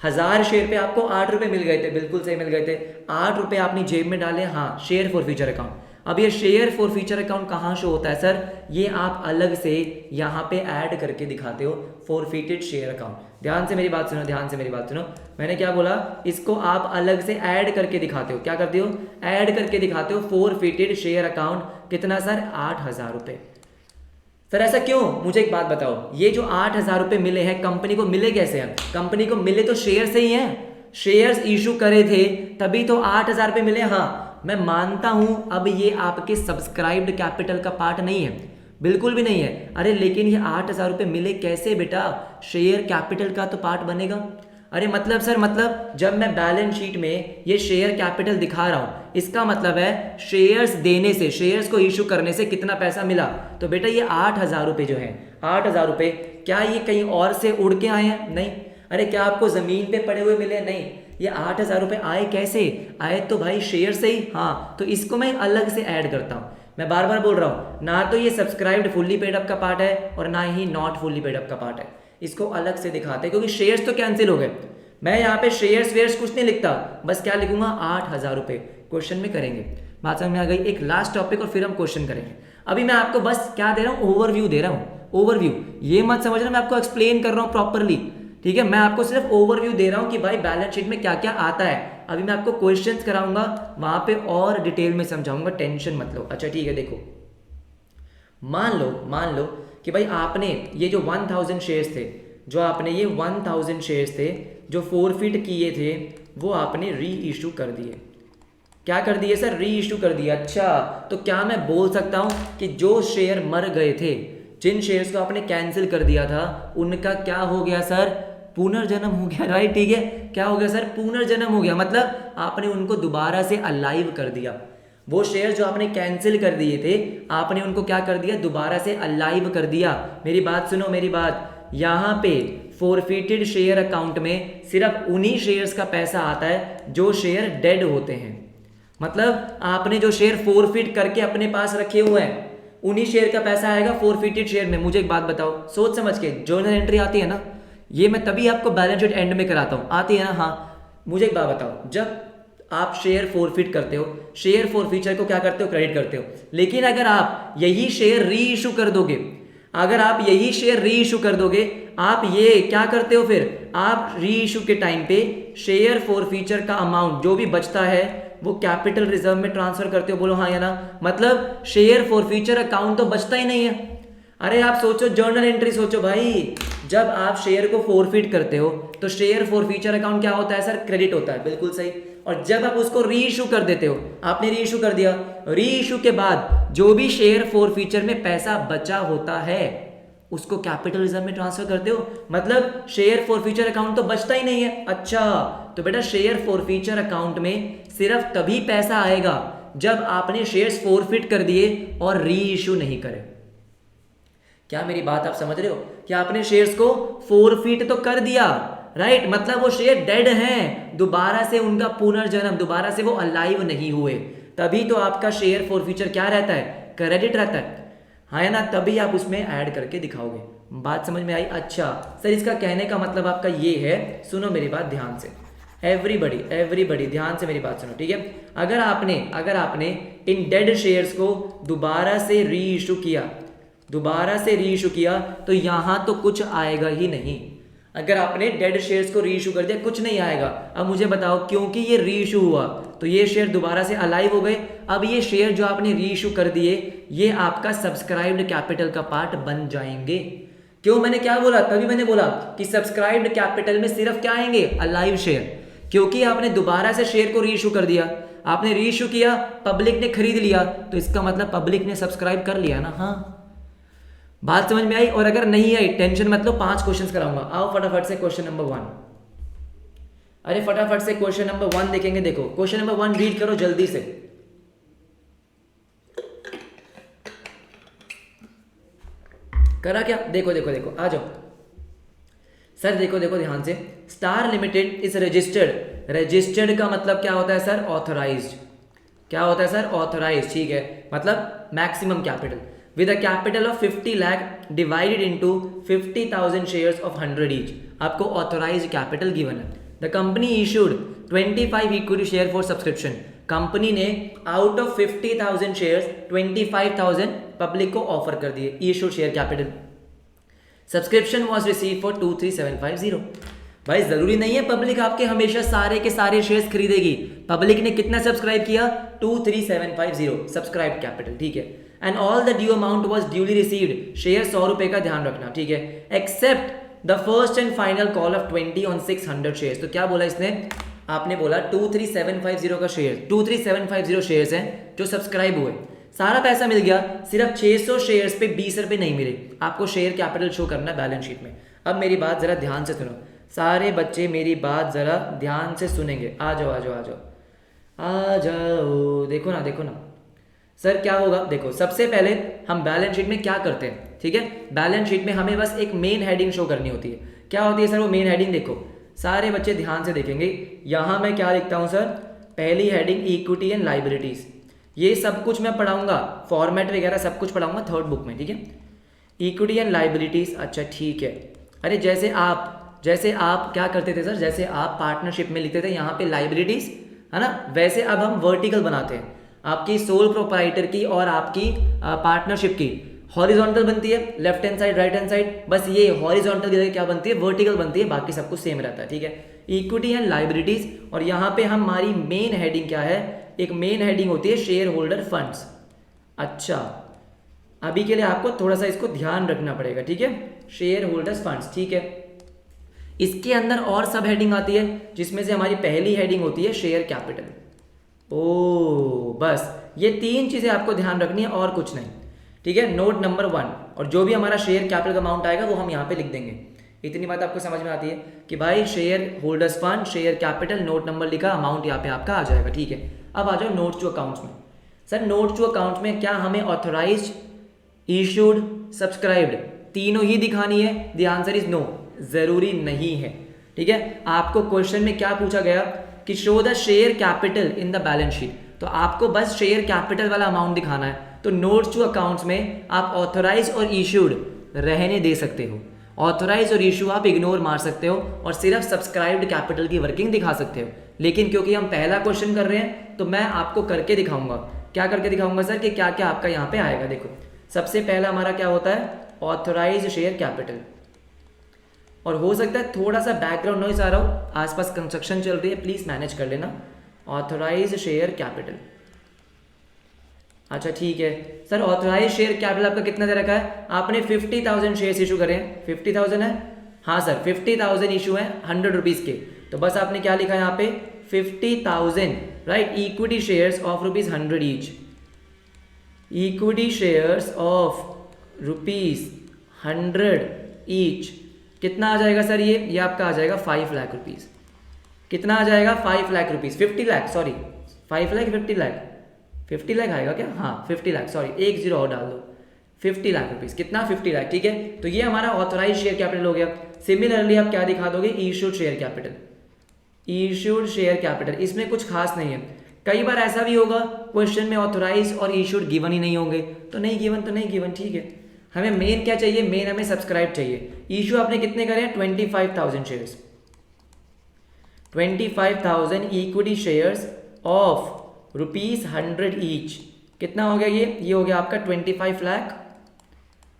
1000 शेयर पे आपको 8 रुपये मिल गए थे, बिल्कुल सही मिल गए थे। 8 रुपये आपने जेब में डाले, हाँ शेयर फोरफीचर अकाउंट। अब ये शेयर फोरफीचर अकाउंट कहाँ शो होता है सर? ये आप अलग से यहाँ पे ऐड करके दिखाते हो, फोरफिटेड शेयर अकाउंट। ध्यान से मेरी बात सुनो, ध्यान से मेरी बात सुनो। मैंने क्या बोला? इसको आप अलग से ऐड करके दिखाते हो। क्या करते हो? ऐड करके दिखाते हो फोरफिटेड शेयर अकाउंट। कितना सर? 8000 रुपये। सर ऐसा क्यों? मुझे एक बात बताओ, ये जो 8000 रुपये मिले हैं कंपनी को मिले कैसे हैं? कंपनी को मिले तो शेयर से ही हैं। शेयर्स इशू करे थे तभी तो 8000 रुपये मिले। हाँ मैं मानता हूं अब ये आपके सब्सक्राइब्ड कैपिटल का पार्ट नहीं है, बिल्कुल भी नहीं है। अरे लेकिन ये 8000 रुपये मिले कैसे बेटा? शेयर कैपिटल का तो पार्ट बनेगा। अरे मतलब सर, मतलब जब मैं बैलेंस शीट में ये शेयर कैपिटल दिखा रहा हूं, इसका मतलब है शेयर्स देने से, शेयर्स को इशू करने से कितना पैसा मिला। तो बेटा ये 8000 रुपये जो है, 8000 रुपये क्या ये कहीं और से उड़ के आए हैं? नहीं। अरे क्या आपको जमीन पे पड़े हुए मिले? नहीं। ये 8000 रुपये आए कैसे? आए तो भाई शेयर से ही। हाँ तो इसको मैं अलग से ऐड करता हूँ। मैं बार बार बोल रहा हूँ, ना तो ये सब्सक्राइब्ड फुल्ली पेड अप का पार्ट है और ना ही नॉट फुल्ली पेड अप का पार्ट है। इसको अलग से दिखाते हैं क्योंकि शेयर्स तो कैंसिल हो गए। मैं यहाँ पे शेयर्स वेयर्स कुछ नहीं लिखता, बस क्या लिखूंगा? 8000 रुपये। क्वेश्चन में करेंगे, बात समझ में आ गई? एक लास्ट टॉपिक और फिर हम क्वेश्चन करेंगे। अभी मैं आपको बस क्या दे रहा हूँ? ओवरव्यू दे रहा हूँ। ओवरव्यू, ये मत समझना मैं आपको एक्सप्लेन कर रहा हूँ प्रॉपरली, ठीक है? मैं आपको सिर्फ ओवरव्यू दे रहा हूँ कि भाई बैलेंस शीट में क्या क्या आता है। अभी मैं आपको क्वेश्चंस कराऊंगा, वहां पे और डिटेल में समझाऊंगा, टेंशन मत लो। अच्छा ठीक है, देखो मान लो कि भाई आपने ये जो 1000 शेयर्स थे, जो आपने ये 1000 शेयर्स थे जो फोरफिट किए थे वो आपने री इशू कर दिए। क्या कर दिए सर? री इशू कर दिया। अच्छा, तो क्या मैं बोल सकता हूँ कि जो शेयर मर गए थे, जिन शेयर्स को आपने कैंसिल कर दिया था, उनका क्या हो गया सर? पुनर्जन्म हो गया, राइट? ठीक है, क्या हो गया सर? पुनर्जन्म हो गया। मतलब आपने उनको दोबारा से अलाइव कर दिया। वो शेयर जो आपने कैंसिल कर दिए थे, आपने उनको क्या कर दिया? दोबारा से अलाइव कर दिया। मेरी बात सुनो, मेरी बात। यहाँ पे फोरफिटेड शेयर अकाउंट में सिर्फ उन्हीं शेयर्स का पैसा आता है जो शेयर डेड होते हैं। मतलब आपने जो शेयर फोरफिट करके अपने पास रखे हुए हैं, उन्हीं शेयर का पैसा आएगा फोरफिटेड शेयर में। मुझे एक बात बताओ, सोच समझ के। जर्नल एंट्री आती है ना, ये मैं तभी आपको बैलेंस शीट एंड में कराता हूँ, आती है ना? हाँ। मुझे एक बात बताओ, जब आप शेयर फोरफिट करते हो, शेयर फोरफिचर को क्या करते हो? क्रेडिट करते हो। लेकिन अगर आप यही शेयर री इशू कर दोगे, अगर आप यही शेयर री इशू कर दोगे, आप ये क्या करते हो फिर? आप री इशू के टाइम पे शेयर फोरफिचर का अमाउंट जो भी बचता है वो कैपिटल रिजर्व में ट्रांसफर करते हो। बोलो हाँ या ना? मतलब शेयर फोरफिचर अकाउंट तो बचता ही नहीं है। अरे आप सोचो, जर्नल एंट्री सोचो भाई। जब आप शेयर को फोरफिट करते हो तो शेयर फोरफिचर अकाउंट क्या होता है सर? क्रेडिट होता है, बिल्कुल सही। और जब आप उसको री इशू कर देते हो, आपने री इशू कर दिया, री इशू के बाद जो भी शेयर फोरफिचर में पैसा बचा होता है उसको कैपिटल रिजर्व में ट्रांसफर करते हो। मतलब शेयर फोरफिचर अकाउंट तो बचता ही नहीं है। अच्छा, तो बेटा शेयर फोरफिचर अकाउंट में सिर्फ तभी पैसा आएगा जब आपने शेयर्स फोरफिट कर दिए और री इशू नहीं करे। क्या मेरी बात आप समझ रहे हो? कि आपने शेयर्स को फोरफिट तो कर दिया, राइट? मतलब वो शेयर डेड हैं, दोबारा से उनका पुनर्जन्म, दोबारा से वो अलाइव नहीं हुए, तभी तो आपका शेयर फोरफिचर क्या रहता है? क्रेडिट रहता है, हाँ या ना? तभी आप उसमें ऐड करके दिखाओगे। बात समझ में आई? अच्छा सर, इसका कहने का मतलब आपका ये है, सुनो मेरी बात ध्यान से, एवरीबडी ध्यान से मेरी बात सुनो, ठीक है? अगर आपने इन डेड शेयर्स को दोबारा से री इशू किया, तो यहां तो कुछ आएगा ही नहीं। अगर आपने डेड शेयर्स को री इशू कर दिया, कुछ नहीं आएगा। अब मुझे बताओ, क्योंकि ये री इशू हुआ तो ये शेयर दोबारा से अलाइव हो गए। अब ये शेयर जो आपने री इशू कर दिए, ये आपका सब्सक्राइब्ड कैपिटल का पार्ट बन जाएंगे। क्यों? मैंने क्या बोला? तभी मैंने बोला कि सब्सक्राइब्ड कैपिटल में सिर्फ क्या आएंगे? Alive share. क्योंकि आपने दोबारा से शेयर को री इशू कर दिया, आपने री इशू किया, पब्लिक ने खरीद लिया, तो इसका मतलब पब्लिक ने सब्सक्राइब कर लिया ना। हाँ, बात समझ में आई? और अगर नहीं आई, टेंशन मत लो, 5 क्वेश्चंस कराऊंगा। आओ फटाफट से क्वेश्चन नंबर 1। अरे फटाफट से क्वेश्चन नंबर 1 देखेंगे। देखो क्वेश्चन नंबर 1 रीड करो जल्दी से। करा क्या? देखो देखो देखो, आ जाओ सर। देखो देखो ध्यान से। स्टार लिमिटेड इज रजिस्टर्ड का मतलब क्या होता है सर? ऑथराइज्ड। क्या होता है सर? ऑथराइज्ड, ठीक है? मतलब maximum capital with a capital of 50 lakh divided into 50,000 shares of 100 each. आपको authorized capital given है. The company issued 25 equity share for subscription. Company ने आउट ऑफ 50,000 शेयर्स 25,000 पब्लिक को ऑफर कर दिए, issue share capital. Subscription was receive for 23750। भाई जरूरी नहीं है पब्लिक आपके हमेशा सारे के सारे शेयर्स खरीदेगी। पब्लिक ने कितना सब्सक्राइब किया? 23750 सब्सक्राइब कैपिटल, ठीक है? And all the due amount was duly received. Share 100 रुपए का ध्यान रखना, ठीक है? Except the first and final call of 20 on 600 shares. तो क्या बोला इसने? आपने बोला 23750 का शेयर, 23750 शेयर्स हैं जो सब्सक्राइब हुए, सारा पैसा मिल गया, सिर्फ 600 शेयर्स पे 20 रुपए नहीं मिले। आपको शेयर कैपिटल शो करना बैलेंस शीट में। अब मेरी बात जरा ध्यान से सुनो, सारे बच्चे मेरी बात जरा ध्यान से सुनेंगे। आ जाओ आ जाओ आ जाओ आ जाओ। देखो ना देखो ना सर क्या होगा। देखो सबसे पहले हम बैलेंस शीट में क्या करते हैं, ठीक है? बैलेंस शीट में हमें बस एक मेन हेडिंग शो करनी होती है। क्या होती है सर वो मेन हेडिंग? देखो सारे बच्चे ध्यान से देखेंगे। यहाँ मैं क्या लिखता हूँ सर? पहली हेडिंग इक्विटी एंड लाइबिलिटीज। ये सब कुछ मैं पढ़ाऊंगा, फॉर्मेट वगैरह सब कुछ पढ़ाऊंगा 3rd बुक में, ठीक है? इक्विटी एंड लाइबिलिटीज, अच्छा ठीक है। अरे जैसे आप क्या करते थे सर? जैसे आप पार्टनरशिप में लिखते थे यहाँ पे लाइबिलिटीज, है ना? वैसे अब हम वर्टिकल बनाते हैं। आपकी सोल प्रोप्राइटर की और आपकी पार्टनरशिप की हॉरिजॉन्टल बनती है, left hand side right hand side. बस ये हॉरिजॉन्टल की जगह क्या बनती है? वर्टिकल बनती है। बाकी सब कुछ सेम रहता है, ठीक है? Equity and liabilities. और यहाँ पे हमारी मेन हेडिंग क्या है? एक मेन हेडिंग होती है शेयर होल्डर फंड्स। अच्छा अभी के लिए आपको थोड़ा सा इसको ध्यान रखना पड़ेगा, ठीक है? शेयर होल्डर्स फंड्स, ठीक है? इसके अंदर और सब हेडिंग आती है, जिसमें से हमारी पहली हेडिंग होती है शेयर कैपिटल। ओ बस ये 3 चीज़ें आपको ध्यान रखनी है और कुछ नहीं, ठीक है। नोट नंबर 1, और जो भी हमारा शेयर कैपिटल का अमाउंट आएगा वो हम यहाँ पे लिख देंगे। इतनी बात आपको समझ में आती है कि भाई share holders fund, share capital, note number लिखा, अमाउंट यहाँ पे आपका आ जाएगा, ठीक है। अब आ जाओ नोट्स टू अकाउंट्स में। सर नोट्स टू अकाउंट्स में क्या हमें ऑथराइज्ड, इशूड, सब्सक्राइब्ड तीनों ही दिखानी है? द आंसर इज नो, जरूरी नहीं है, ठीक है। आपको क्वेश्चन में क्या पूछा गया कि show the share capital in the balance sheet, तो आपको बस शेयर कैपिटल वाला अमाउंट दिखाना है। तो नोट्स टू अकाउंट्स में आप ऑथराइज और इशूड रहने दे सकते हो, ऑथराइज और इशू आप इग्नोर मार सकते हो और सिर्फ सब्सक्राइब्ड कैपिटल की वर्किंग दिखा सकते हो। लेकिन क्योंकि हम पहला क्वेश्चन कर रहे हैं तो मैं आपको करके दिखाऊंगा। क्या करके दिखाऊंगा सर? कि क्या क्या आपका यहाँ पे आएगा। देखो सबसे पहला हमारा क्या होता है, ऑथराइज शेयर कैपिटल। और हो सकता है थोड़ा सा बैकग्राउंड नॉइज आ रहा हो, आसपास कंस्ट्रक्शन चल रही है, प्लीज मैनेज कर लेना। ऑथराइज शेयर कैपिटल, अच्छा ठीक है सर। ऑथराइज शेयर कैपिटल आपका कितना दे रखा है? आपने 50,000 शेयर्स इशू करे हैं। 50,000 है, हाँ सर 50,000 इशू है 100 रुपीज़ के। तो बस आपने क्या लिखा है यहाँ पे 50,000, right. Equity shares of ₹100 each, equity shares of ₹100 each. कितना आ जाएगा सर? ये आपका आ जाएगा 5 लाख रुपीज़। कितना आ जाएगा? 5 लाख रुपीज़, 50 लाख, सॉरी 5 लाख 50 लाख, 50 लाख आएगा क्या? हाँ 50 लाख, सॉरी एक जीरो और डाल दो, 50 लाख रुपीज़। कितना? 50 लाख, ठीक है। तो ये हमारा ऑथराइज शेयर कैपिटल हो गया। सिमिलरली आप क्या दिखा दोगे? Issued share capital, issued share capital. इसमें कुछ खास नहीं है। कई बार ऐसा भी होगा क्वेश्चन में ऑथराइज और इशूड गिवन ही नहीं होंगे, तो नहीं गिवन तो नहीं गिवन, ठीक है। हमें मेन क्या चाहिए? मेन हमें सब्सक्राइब चाहिए। इशू आपने कितने करे हैं? 25,000 shares, 25,000 equity shares of ₹100 each. कितना हो गया ये हो गया आपका 25 लाख।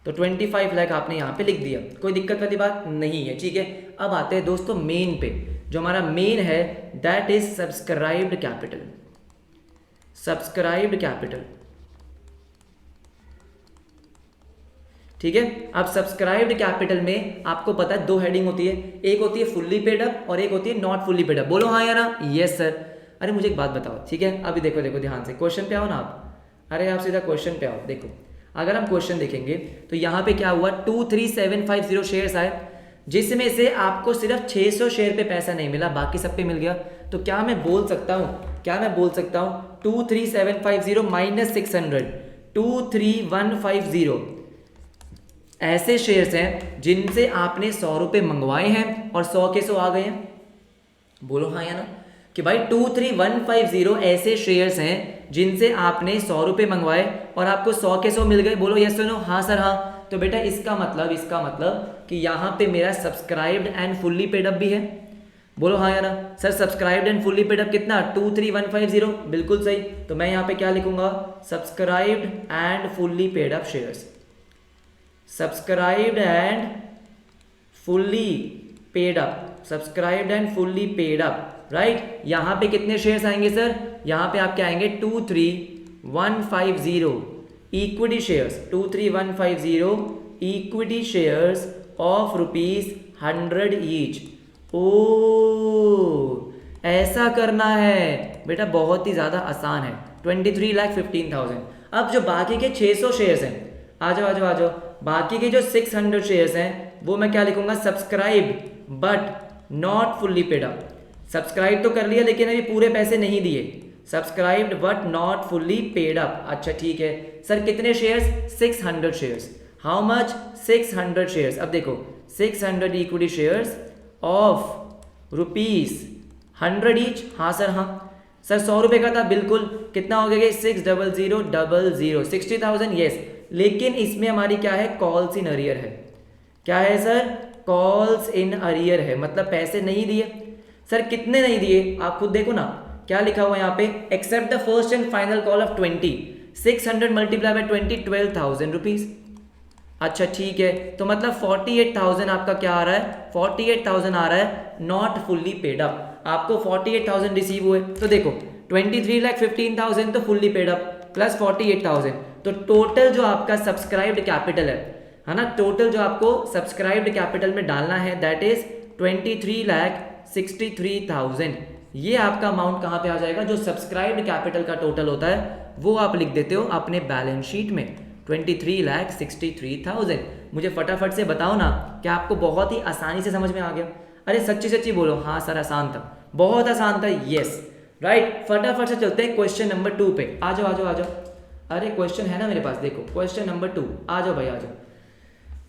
तो 25 लाख आपने यहाँ पे लिख दिया, कोई दिक्कत वाली बात नहीं है, ठीक है। अब आते हैं दोस्तों मेन पे। जो हमारा मेन है that is subscribed capital, subscribed capital, ठीक है। अब सब्सक्राइब्ड कैपिटल में आपको पता है 2 हेडिंग होती है, एक होती है फुल्ली पेड अप और एक होती है नॉट फुल्ली पेड अप। बोलो हाँ या ना? Yes sir. अरे मुझे एक बात बताओ, ठीक है। अभी देखो देखो ध्यान से, क्वेश्चन पे आओ ना आप। अरे आप सीधा क्वेश्चन पे आओ। देखो अगर हम क्वेश्चन देखेंगे तो यहाँ पे क्या हुआ, 23750 शेयर्स आए, जिसमें से आपको सिर्फ 600 शेयर पे पैसा नहीं मिला, बाकी सब पे मिल गया। तो क्या मैं बोल सकता हूँ, क्या मैं बोल सकता हूँ 23750 माइनस 600, 23150 ऐसे शेयर्स हैं जिनसे आपने 100 रुपये मंगवाए हैं और 100 के 100 आ गए हैं। बोलो हाँ या ना? कि भाई 23150 ऐसे शेयर्स हैं जिनसे आपने 100 रुपये मंगवाए और आपको 100 के 100 मिल गए। बोलो यस सुनो, हाँ सर हाँ। तो बेटा इसका मतलब कि यहाँ पे मेरा subscribed and fully paid up भी है। बोलो हाँ या ना? Sir subscribed and fully paid up कितना? 23150, बिल्कुल सही। तो मैं यहाँ पे क्या लिखूंगा? Subscribed and fully paid up shares, subscribed and fully paid up, subscribed and fully paid up, right. यहां पे कितने शेयर्स आएंगे सर? यहां पे आपके आएंगे 23150 equity shares, 23150 equity shares of ₹100 each. ओ ऐसा करना है बेटा, बहुत ही ज्यादा आसान है। 23,15,000। अब जो बाकी के 600 शेयर्स हैं, आ जाओ आ जाओ आ जाओ, बाकी के जो 600 शेयर्स हैं वो मैं क्या लिखूंगा? Subscribe but not fully paid up. Subscribe तो कर लिया लेकिन अभी पूरे पैसे नहीं दिए, subscribed but not fully paid up. अच्छा ठीक है सर, कितने shares? 600 shares. How much? 600 shares. अब देखो 600 इक्विटी शेयर्स ऑफ ₹100 ईच। हाँ सर हाँ। सर 100 रुपये का था, बिल्कुल। कितना हो गया? 60000, 60,000, यस। लेकिन इसमें हमारी क्या है? कॉल्स इन अरियर है। क्या है सर? कॉल्स इन अरियर है, मतलब पैसे नहीं दिए। सर कितने नहीं दिए? आप खुद देखो ना, क्या लिखा हुआ यहाँ पे? Except the first and final call of 20, 600 multiply by 20, 12,000 rupees. अच्छा ठीक है, तो मतलब 48,000 आपका क्या आ रहा है? 48,000 आ रहा है नॉट फुल्ली पेड अप। आपको 48,000 रिसीव हुए, तो देखो 23,15,000 तो फुल्ली पेड अप प्लस 48,000, तो टोटल जो आपका सब्सक्राइब्ड कैपिटल है ना, टोटल जो आपको सब्सक्राइब्ड कैपिटल में डालना है दैट इज 23,63,000। ये आपका अमाउंट कहाँ पे आ जाएगा, जो सब्सक्राइब्ड कैपिटल का टोटल होता है वो आप लिख देते हो अपने बैलेंस शीट में 23,63,000। मुझे फटाफट से बताओ ना, क्या आपको बहुत ही आसानी से समझ में आ गया? अरे सच्ची सच्ची बोलो, हाँ सर आसान था, बहुत आसान था, यस राइट। फटाफट से चलते हैं क्वेश्चन नंबर 2 पे। आ जाओ आ जाओ आ जाओ, अरे क्वेश्चन है ना मेरे पास, देखो क्वेश्चन नंबर 2, आ जाओ भाई आ जाओ।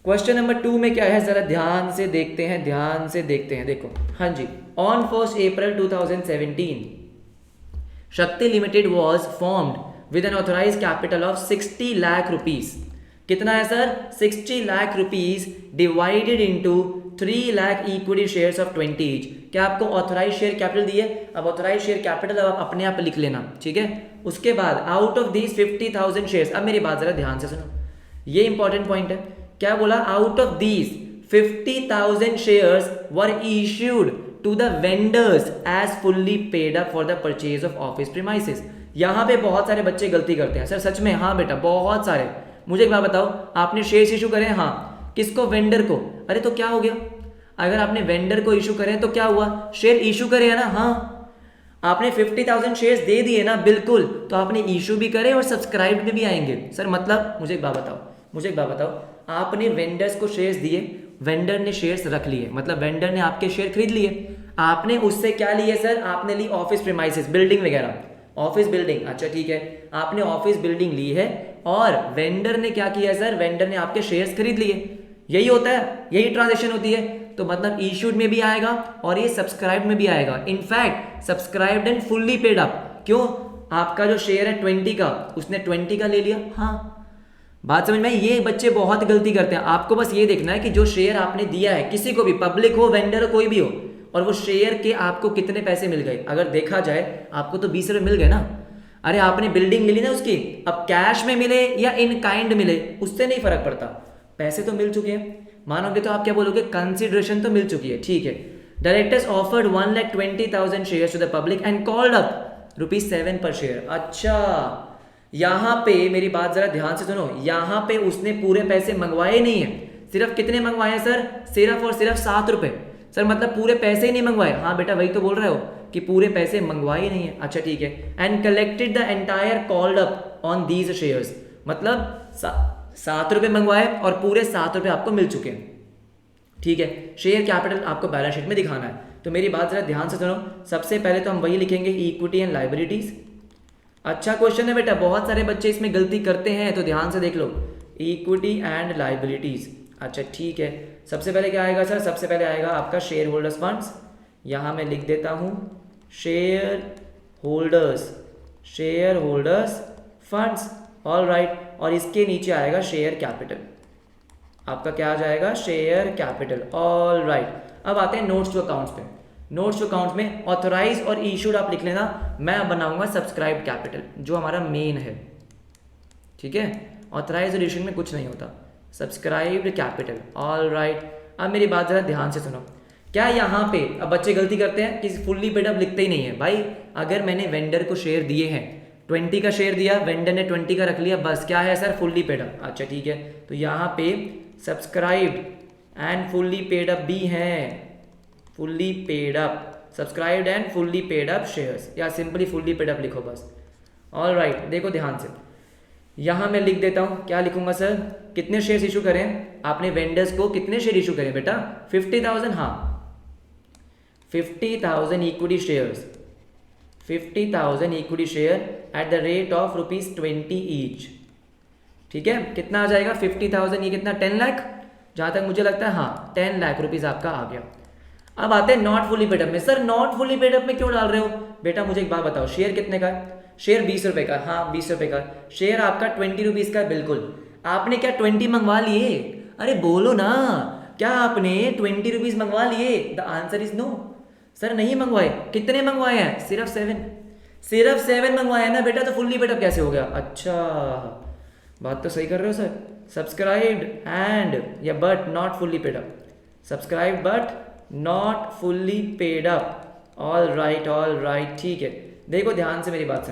क्वेश्चन नंबर 2 में क्या है, जरा ध्यान से देखते हैं, ध्यान से देखते हैं। देखो हाँ जी, on 1 April 2017 Shakti limited was formed with an authorise capital of 60 lakh rupees. कितना है sir, 60 lakh rupees divided into 3 lakh equity shares of 20 each. क्या आपको ऑथोराइज शेयर कैपिटल दिए? अब ऑथोराइज शेयर कैपिटल अब आप अपने आप लिख लेना, ठीक है। उसके बाद आउट ऑफ दीज 50,000 शेयर्स, अब मेरी बात जरा ध्यान से सुनो, ये इंपॉर्टेंट पॉइंट है। क्या बोला, out of these 50,000 shares were issued to the vendors as fully paid up for the purchase of office premises. यहाँ पे बहुत सारे बच्चे गलती करते हैं सर, सच में? हाँ बेटा बहुत सारे। मुझे एक बात बताओ, आपने शेयर्स इशू करे? हाँ। किसको? वेंडर को। अरे तो क्या हो गया, अगर आपने वेंडर को इशू करे तो क्या हुआ, शेयर इशू करे है ना। हाँ, आपने 50,000 शेयर्स दे दिए ना, बिल्कुल, तो आपने इशू भी करे और सब्सक्राइब में भी आएंगे। सर मतलब, मुझे एक बात बताओ, आपने वेंडर्स को शेयर्स दिए, वेंडर ने शेयर्स रख लिए, मतलब वेंडर ने आपके शेयर खरीद लिए, आपने उससे क्या लिए सर, आपने ली ऑफिस प्रीमाइसेस, बिल्डिंग वगैरह, ऑफिस बिल्डिंग, अच्छा ठीक है, आपने ऑफिस बिल्डिंग ली है और वेंडर ने क्या किया सर, वेंडर ने आपके शेयर्स खरीद लिए। यही होता है, यही ट्रांजेक्शन होती है। तो मतलब इशूड में भी आएगा और ये सब्सक्राइब में भी आएगा। In fact subscribed and fully paid up. क्यों? आपका जो शेयर है 20 का, उसने 20 का ले लिया। हाँ, बात समझ में? ये बच्चे बहुत गलती करते हैं। आपको बस ये देखना है कि जो शेयर आपने दिया है किसी को भी, पब्लिक हो, वेंडर हो, कोई भी हो, और वो शेयर के आपको कितने पैसे मिल गए। अगर देखा जाए आपको तो 20 रुपये मिल गए ना। अरे आपने बिल्डिंग मिली ना उसकी, अब कैश में मिले या इन काइंड मिले उससे नहीं फर्क पड़ता, पैसे तो मिल चुके हैं। मानोगे तो आप क्या बोलोगे, कंसिडरेशन तो मिल चुकी है, ठीक है। Directors offered 1,20,000 shares to the public and called up ₹7 per share. अच्छा, यहाँ पे मेरी बात जरा ध्यान से सुनो, यहाँ पे उसने पूरे पैसे मंगवाए नहीं है। सिर्फ कितने मंगवाए सर, सिर्फ और सिर्फ 7 रुपए। सर मतलब पूरे पैसे ही नहीं मंगवाए? हाँ बेटा वही तो बोल रहे हो कि पूरे पैसे मंगवाए नहीं है। अच्छा ठीक है। And collected the entire called up on these shares, मतलब 7 रुपए मंगवाए और पूरे 7 रुपए आपको मिल चुके हैं, ठीक है। शेयर कैपिटल आपको बैलेंस शीट में दिखाना है। तो मेरी बात जरा ध्यान से सुनो, सबसे पहले तो हम वही लिखेंगे, इक्विटी एंड लाइबिलिटीज। अच्छा क्वेश्चन है बेटा, बहुत सारे बच्चे इसमें गलती करते हैं, तो ध्यान से देख लो, इक्विटी एंड लाइबिलिटीज। अच्छा ठीक है, सबसे पहले क्या आएगा सर, सबसे पहले आएगा आपका शेयर होल्डर्स फंड्स। यहाँ मैं लिख देता हूँ share holders funds, all right. और इसके नीचे आएगा शेयर कैपिटल, आपका क्या आ जाएगा, शेयर कैपिटल, ऑल राइट। अब आते हैं नोट्स टू अकाउंट्स पे। नोट्स टू अकाउंट्स में ऑथोराइज और इशूड आप लिख लेना, मैं अब बनाऊंगा सब्सक्राइब कैपिटल जो हमारा मेन है, ठीक है। ऑथोराइज और इशूड में कुछ नहीं होता, सब्सक्राइब्ड कैपिटल, ऑल राइट। अब मेरी बात जरा ध्यान से सुनो, क्या यहाँ पे अब बच्चे गलती करते हैं कि फुल्ली पेड अप लिखते ही नहीं है। भाई अगर मैंने वेंडर को शेयर दिए हैं, 20 का शेयर दिया, वेंडर ने 20 का रख लिया, बस क्या है सर, फुल्ली पेड अप। अच्छा ठीक है, तो यहाँ पे subscribed and fully paid up भी हैं, fully paid up, subscribed and fully paid up shares, या सिंपली फुल्ली पेड अप लिखो बस, ऑल राइट। देखो ध्यान से, यहाँ मैं लिख देता हूँ, क्या लिखूंगा सर, कितने शेयर्स इशू करें आपने, वेंडर्स को कितने शेयर इशू करें बेटा, 50,000, हाँ 50,000 equity shares, 50,000 equity share at the rate of ₹20 each, ठीक है। कितना आ जाएगा 50,000, ये कितना 10 लाख, जहाँ तक मुझे लगता है, हाँ 10 लाख रुपीज़ आपका आ गया। अब आते हैं नॉट फुली पेड अप में। Sir not fully paid up में क्यों डाल रहे हो बेटा, मुझे एक बात बताओ, शेयर कितने का है, शेयर 20 रुपए का, हाँ 20 रुपए का शेयर आपका 20 रुपीज़ का, बिल्कुल। आपने क्या 20 मंगवा लिए, अरे बोलो ना, क्या आपने 20 रुपीज़ मंगवा लिए, the answer is no. Sir नहीं मंगवाए, कितने मंगवाए हैं, सिर्फ 7 मंगवाए हैं ना बेटा, तो फुल्ली पेड अप कैसे हो गया। अच्छा बात तो सही कर रहे हो सर, सब्सक्राइब्ड एंड या but not fully paid up, subscribe but not fully paid up, all right, ठीक है। देखो ध्यान से मेरी बात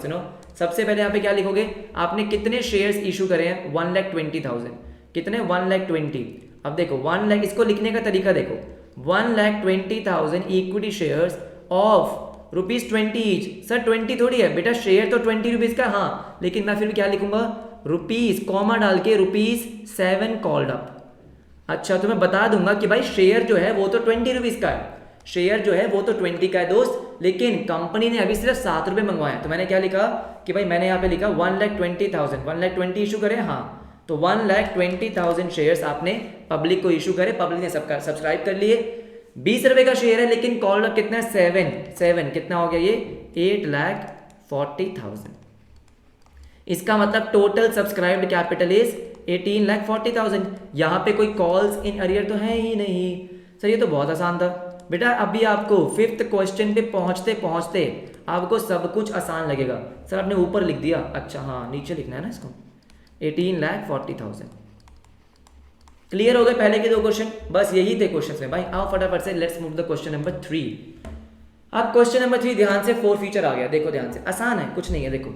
सुनो, सबसे पहले यहाँ पे क्या लिखोगे, आपने कितने शेयर्स इशू करे हैं, 1,20,000, कितने 1,20,000। अब देखो 1 लाख, इसको लिखने का तरीका देखो, 1,20,000 equity shares of ₹20 each. Sir 20 थोड़ी है बेटा, शेयर तो 20 रुपीज का, हाँ, लेकिन मैं फिर क्या लिखूंगा, रुपीज कॉमा डाल के ₹7 कॉल्ड अप। अच्छा, तो मैं बता दूंगा कि भाई शेयर जो है वो तो 20 रुपीज का है, शेयर जो है वो तो 20 का है दोस्त, लेकिन कंपनी ने अभी सिर्फ 7 रुपये मंगवाए। तो मैंने क्या लिखा कि भाई मैंने यहाँ पे लिखा 1,20,000, 1,20,000 इशू करे, हाँ, तो 1,20,000 शेयर्स आपने पब्लिक को इशू करे, पब्लिक ने सब्सक्राइब कर लिए। 20 रुपये का शेयर है, लेकिन कॉल अप कितना है, 7 कितना हो गया ये, 8,40,000। इसका मतलब टोटल सब्सक्राइब्ड कैपिटल इज 18,40,000। यहाँ पे कोई कॉल्स इन अरियर तो है ही नहीं। सर ये तो बहुत आसान था बेटा। अभी आपको 5th क्वेश्चन पे पहुंचते पहुंचते आपको सब कुछ आसान लगेगा। सर आपने ऊपर लिख दिया, अच्छा हाँ नीचे लिखना है ना इसको, 18,40,000। क्लियर हो गए पहले के 2 क्वेश्चन, बस यही थे क्वेश्चन में भाई। आओ फटाफट से let's move the question number 3। अब क्वेश्चन नंबर 3 ध्यान से, 4 फीचर आ गया, देखो ध्यान से, आसान है, कुछ नहीं है। देखो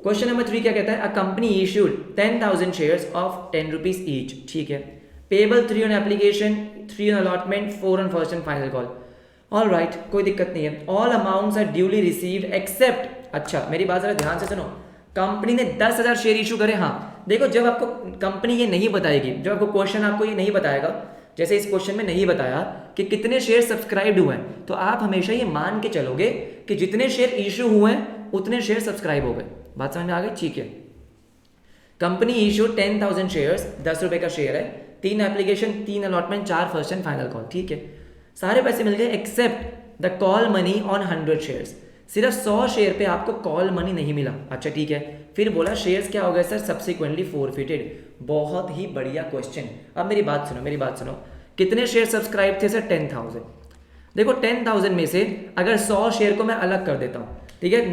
क्वेश्चन नंबर 3 क्या कहता है, a company issued 10,000 shares of 10 rupees each, ठीक है, payable 3 on application, 3 on allotment, 4 on first and final call. All right, कोई दिक्कत नहीं है। All amounts are duly received except, अच्छा मेरी बात जरा ध्यान से सुनो, कंपनी ने 10,000 शेयर इशू करे, हाँ। देखो जब आपको कंपनी ये नहीं बताएगी, जब आपको क्वेश्चन आपको ये नहीं बताएगा, जैसे इस क्वेश्चन में नहीं बताया कि कितने शेयर सब्सक्राइब्ड हुए हैं, तो आप हमेशा ये मान के चलोगे कि जितने शेयर इशू हुए हैं उतने शेयर सब्सक्राइब हो गए। बात समझ में आ गई, ठीक है। कंपनी इशू 10,000 शेयर्स, 10 रुपए का शेयर है, 3 application, 3 allotment, 4 first and final call, ठीक है, सारे पैसे मिल गए except the call money on 100 shares. सिर्फ 100 शेयर पे आपको कॉल मनी नहीं मिला, अच्छा ठीक है। फिर बोला शेयर्स क्या हो गए सर, सब्सिक्वेंटली फोरफिटेड। बहुत ही बढ़िया क्वेश्चन। अब मेरी बात सुनो, मेरी बात सुनो, कितने शेयर सब्सक्राइब थे सर, 10,000। देखो 10,000 में से अगर 100 शेयर को मैं अलग कर देता हूँ, ठीक है,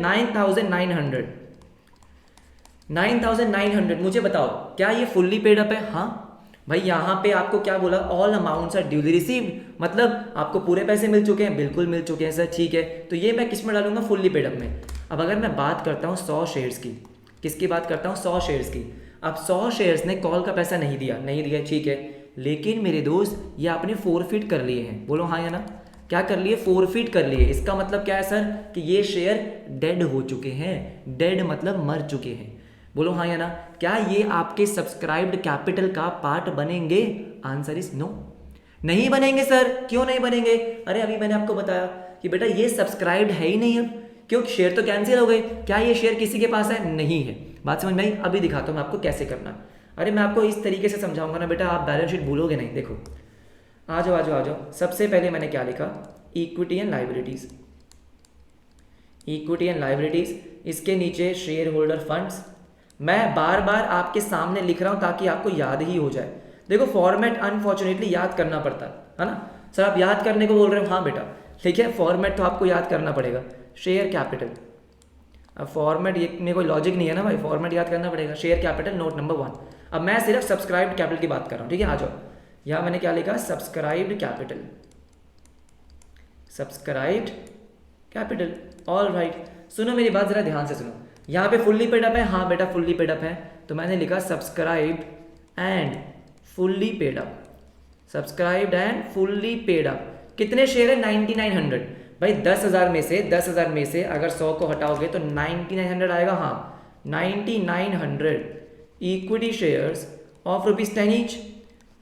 9,900, मुझे बताओ क्या ये फुल्ली पेड अप है, हाँ भाई। यहाँ पे आपको क्या बोला, all amounts are duly received, मतलब आपको पूरे पैसे मिल चुके हैं, बिल्कुल मिल चुके हैं सर, ठीक है। तो ये मैं किस में डालूंगा, फुल्ली पेड अप में। अब अगर मैं बात करता हूँ 100 शेयर्स की, किसकी बात करता हूँ, 100 शेयर्स की। अब 100 शेयर्स ने कॉल का पैसा नहीं दिया, नहीं दिया, ठीक है, लेकिन मेरे दोस्त ये आपने फोरफिट कर लिए हैं, बोलो हाँ या ना, क्या कर लिए, फोरफिट कर लिए। इसका मतलब क्या है सर, कि ये शेयर डेड हो चुके हैं, डेड मतलब मर चुके हैं, बोलो हाँ या ना। क्या ये आपके सब्सक्राइब्ड कैपिटल का पार्ट बनेंगे, आंसर इज नो, नहीं बनेंगे सर। क्यों नहीं बनेंगे, अरे अभी मैंने आपको बताया कि बेटा ये सब्सक्राइब्ड है ही नहीं अब, क्यों, शेयर तो कैंसिल हो गए। क्या ये शेयर किसी के पास है, नहीं है। बात समझ में आई, अभी दिखाता हूँ मैं आपको कैसे करना। अरे मैं आपको इस तरीके से समझाऊंगा ना बेटा, आप बैलेंस शीट भूलोगे नहीं। देखो आ जाओ आ जाओ आ जाओ, सबसे पहले मैंने क्या लिखा, equity and liabilities, equity and liabilities, इसके नीचे शेयर होल्डर फंड्स। मैं बार बार आपके सामने लिख रहा हूं ताकि आपको याद ही हो जाए। देखो फॉर्मेट अनफॉर्चुनेटली याद करना पड़ता है ना सर, आप याद करने को बोल रहे हो, हाँ बेटा ठीक है, फॉर्मेट तो आपको याद करना पड़ेगा। शेयर कैपिटल, अब फॉर्मेट ये में कोई लॉजिक नहीं है ना भाई, फॉर्मेट याद करना पड़ेगा। Share capital note number 1। अब मैं सिर्फ सब्सक्राइब्ड कैपिटल की बात कर रहा हूँ, ठीक है, आ जाओ। यहाँ मैंने क्या लिखा, subscribed capital, subscribed capital, all right. सुनो मेरी बात जरा ध्यान से सुनो, यहाँ पे फुल्ली पेड अप है, हाँ बेटा फुल्ली पेड अप है, तो मैंने लिखा subscribed and fully paid up, subscribed and fully paid up. कितने शेयर है, 9,900। भाई 10,000 में से, 10,000 में से अगर 100 को हटाओगे तो 9,900 आएगा, हाँ 9,900 equity shares of ₹10 each,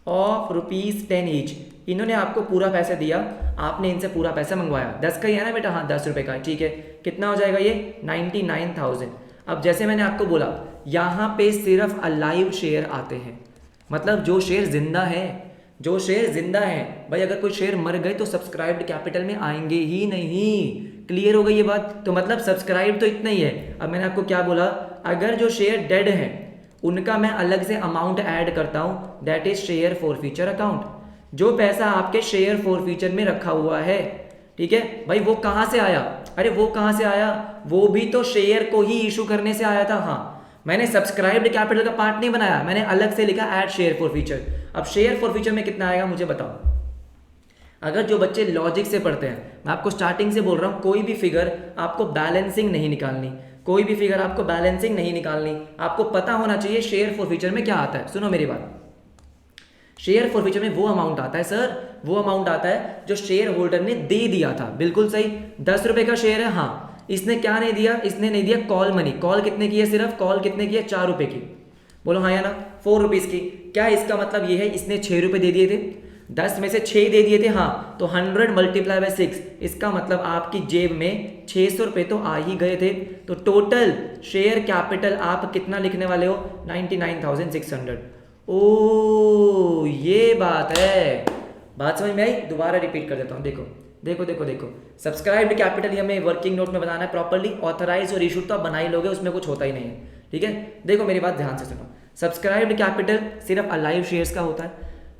of ₹10 each. इन्होंने आपको पूरा पैसा दिया, आपने इनसे पूरा पैसा मंगवाया, 10 का ही है ना बेटा, हाँ 10 रुपये का, ठीक है। कितना हो जाएगा ये, 99,000। अब जैसे मैंने आपको बोला, यहाँ पे सिर्फ अलाइव शेयर आते हैं, मतलब जो शेयर जिंदा है, जो शेयर जिंदा है। भाई अगर कोई शेयर मर गए तो सब्सक्राइब्ड कैपिटल में आएंगे ही नहीं। क्लियर हो गई ये बात, तो मतलब सब्सक्राइब तो इतना ही है। अब मैंने आपको क्या बोला, अगर जो शेयर डेड है उनका मैं अलग से अमाउंट ऐड करता हूं, that is share forfeiture account. जो पैसा आपके शेयर फॉरफीचर में रखा हुआ है, ठीक है भाई, वो कहां से आया, अरे वो कहां से आया, वो भी तो शेयर को ही इशू करने से आया था। हाँ मैंने सब्सक्राइब्ड कैपिटल का पार्ट नहीं बनाया, मैंने अलग से लिखा ऐड शेयर फॉरफीचर। अब शेयर फॉरफीचर में कितना आएगा मुझे बताओ। अगर जो बच्चे लॉजिक से पढ़ते हैं, मैं आपको स्टार्टिंग से बोल रहा हूं, कोई भी फिगर आपको बैलेंसिंग नहीं निकालनी, कोई भी फिगर आपको बैलेंसिंग नहीं निकालनी, आपको पता होना चाहिए शेयर फॉरफीचर में क्या आता है। सुनो मेरी बात, शेयर फॉरफीचर में वो अमाउंट आता है सर, वो अमाउंट आता है जो शेयर होल्डर ने दे दिया था। बिल्कुल सही, 10 रुपए का शेयर है, हाँ इसने क्या नहीं दिया, इसने नहीं दिया कॉल मनी। कॉल कितने की है, सिर्फ कॉल कितने की है, 4 रुपए की, बोलो हाँ या ना, 4 रुपीज़ की। क्या इसका मतलब ये है इसने 6 रुपए दे दिए थे, 10 में से 6 दे दिए थे, हाँ तो 100 मल्टीप्लाई बाय 6, इसका मतलब आपकी जेब में 600 रुपये तो आ ही गए थे। तो टोटल शेयर कैपिटल आप कितना लिखने वाले हो, 99,600। ओ ये बात है, बात समझ में आई? दोबारा रिपीट कर देता हूँ, देखो देखो देखो देखो, सब्सक्राइब्ड कैपिटल हमें वर्किंग नोट में बनाना है प्रॉपर्ली, ऑथराइज और इशूड तो आप बना ही लोगे, उसमें कुछ होता ही नहीं है, ठीक है। देखो मेरी बात ध्यान से सुनो, सब्सक्राइब्ड कैपिटल सिर्फ अलाइव शेयर्स का होता है।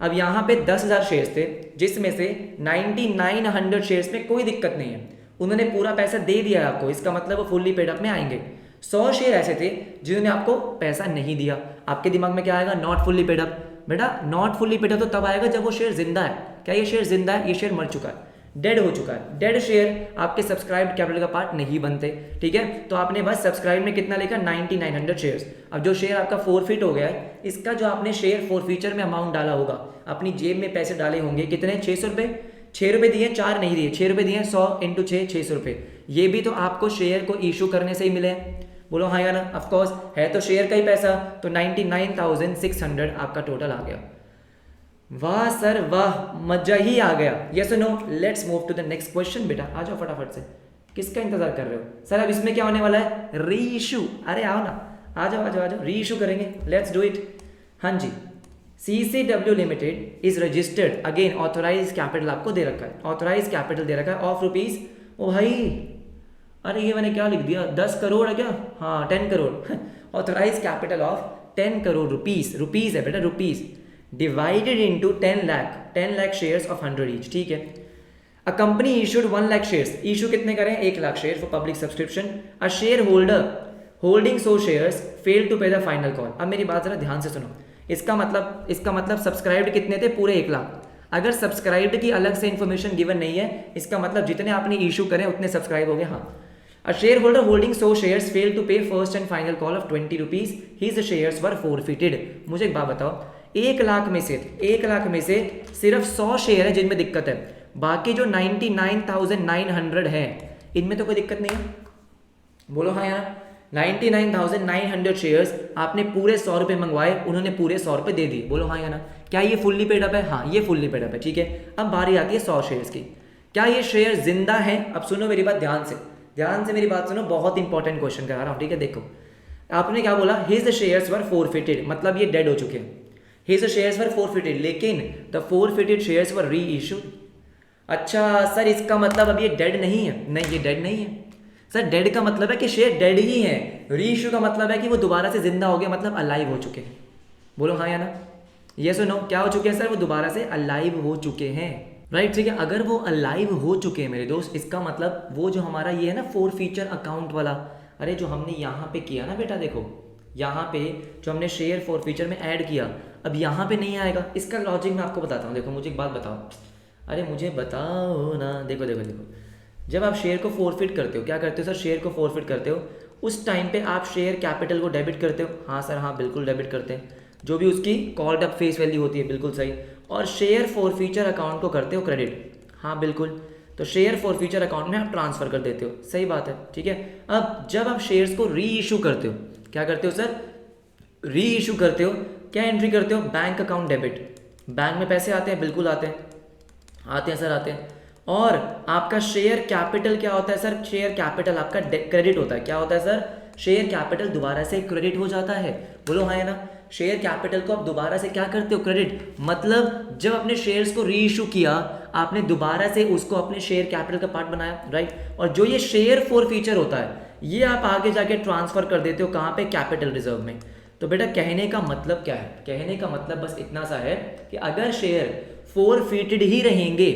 अब यहाँ पे 10,000 शेयर्स थे, जिसमें से 9900 शेयर्स में कोई दिक्कत नहीं है, उन्होंने पूरा पैसा दे दिया आपको, इसका मतलब वो फुल्ली पेड अप में आएंगे। 100 शेयर ऐसे थे जिन्होंने आपको पैसा नहीं दिया, आपके दिमाग में क्या आएगा, नॉट फुल्ली पेड अप। बेटा नॉट फुल्ली पेड अप तो तब आएगा जब वो शेयर जिंदा है। क्या ये शेयर जिंदा है? ये शेयर मर चुका है, डेड हो चुका है। डेड शेयर आपके सब्सक्राइब्ड कैपिटल का पार्ट नहीं बनते, ठीक है। तो आपने बस सब्सक्राइब में कितना लिखा, 9900 शेयर्स। अब जो शेयर आपका फोरफिट हो गया है, इसका जो आपने शेयर फॉरफीचर में अमाउंट डाला होगा, अपनी जेब में पैसे डाले होंगे, कितने, 600 रुपये। 6 रुपये दिए, 4 नहीं दिए, 6 रुपये दिए, 100 इंटू 6, 600 रुपये। ये भी तो आपको शेयर को इशू करने से ही मिले हैं, बोलो हाँ या ना। ऑफकोर्स है तो शेयर का ही पैसा, तो 99,600 आपका टोटल आ गया। वाह सर वाह, मजा ही आ गया। यस और no? Let's move to the next question. बेटा आ जाओ फटाफट से, किसका इंतजार कर रहे हो सर? अब इसमें क्या होने वाला है, री इशू। अरे आओ ना, आ जाओ आ जाओ आ जाओ, री इशू करेंगे, लेट्स डू इट। हाँ जी, CCW limited is registered, again authorise capital आपको दे रखा है, ऑथोराइज कैपिटल दे रखा है ऑफ रुपीज, ओ भाई अरे ये मैंने क्या लिख दिया, 10 करोड़ है क्या, हाँ 10 crore authorise capital of 10 crore rupees, rupees है बेटा, rupees, divided into 10 lakh shares of 100 each, ठीक है। A company issued 1 lakh shares, issue कितने करें, 1 lakh share for public subscription. A share holder holding so shares fail to pay the final call. अब मेरी बात जरा ध्यान से सुनो, इसका मतलब सब्सक्राइब्ड कितने थे, पूरे 1 लाख। अगर सब्सक्राइब्ड की अलग से इन्फॉर्मेशन गिवन नहीं है, इसका मतलब जितने आपने इशू करें उतने सब्सक्राइब हो गए, हाँ। A shareholder holding so shares failed to pay first and final call of 20 rupees. His shares were forfeited. मुझे एक बात बताओ, 1 लाख में से सिर्फ 100 शेयर है जिनमें दिक्कत है, बाकी जो 99,900 है इनमें तो कोई दिक्कत नहीं है, बोलो हाँ यार। 99,900 शेयर्स आपने पूरे 100 रुपये मंगवाए, उन्होंने पूरे 100 रुपये दे दिए, बोलो हाँ या ना। क्या ये फुल्ली पेड अप है? हाँ ये फुल्ली पेड अप है, ठीक है। अब बारी आती है 100 शेयर्स की। क्या ये शेयर जिंदा है? अब सुनो मेरी बात ध्यान से मेरी बात सुनो, बहुत इंपॉर्टेंट क्वेश्चन करा रहा हूँ, ठीक है। देखो आपने क्या बोला, हिज शेयर्स वर फोरफिटेड, मतलब ये डेड हो चुके हैं। हिज शेयर्स वर फोरफिटेड, लेकिन द फोरफिटेड शेयर्स वर री इशूड। अच्छा सर इसका मतलब अब ये डेड नहीं है? नहीं ये डेड नहीं है सर, डेड का मतलब है कि शेयर डेड ही है, री इशू का मतलब है कि वो दोबारा से जिंदा हो गया, मतलब अलाइव हो चुके हैं, बोलो हाँ या ना। यस और नो? क्या हो चुके हैं सर? वो दोबारा से अलाइव हो चुके हैं, राइट, ठीक है। अगर वो अलाइव हो चुके हैं मेरे दोस्त, इसका मतलब वो जो हमारा ये है ना फोरफीचर अकाउंट वाला, अरे जो हमने यहाँ पे किया ना बेटा, देखो यहाँ पे जो हमने शेयर फोरफीचर में ऐड किया, अब यहाँ पे नहीं आएगा। इसका लॉजिक मैं आपको बताता हूँ, देखो मुझे एक बात बताओ, अरे मुझे बताओ ना, देखो देखो देखो, जब आप शेयर को फोरफिट करते हो, क्या करते हो सर, शेयर को फोरफिट करते हो, उस टाइम पे आप शेयर कैपिटल को डेबिट करते हो, हाँ सर हाँ बिल्कुल डेबिट करते हैं, जो भी उसकी कॉल्ड अप फेस वैल्यू होती है, बिल्कुल सही। और शेयर फॉरफीचर अकाउंट को करते हो क्रेडिट, हाँ बिल्कुल, तो शेयर फॉरफीचर अकाउंट में आप ट्रांसफर कर देते हो, सही बात है, ठीक है। अब जब आप शेयर्स को री इशू करते हो, क्या करते हो सर, री इशू करते हो, क्या एंट्री करते हो, बैंक अकाउंट डेबिट, बैंक में पैसे आते हैं, बिल्कुल आते हैं सर आते हैं। और आपका शेयर कैपिटल क्या होता है सर, शेयर कैपिटल आपका क्रेडिट होता है, क्या होता है सर, शेयर कैपिटल दोबारा से क्रेडिट हो जाता है, बोलो हाँ है ना। शेयर कैपिटल को आप दोबारा से क्या करते हो, क्रेडिट, मतलब जब अपने शेयर्स को री इशू किया, आपने दोबारा से उसको अपने शेयर कैपिटल का पार्ट बनाया, राइट। और जो ये शेयर फॉरफीचर होता है, ये आप आगे जाके ट्रांसफर कर देते हो कहाँ पे, कैपिटल रिजर्व में। तो बेटा कहने का मतलब क्या है, कहने का मतलब बस इतना सा है कि अगर शेयर फोरफिटेड ही रहेंगे,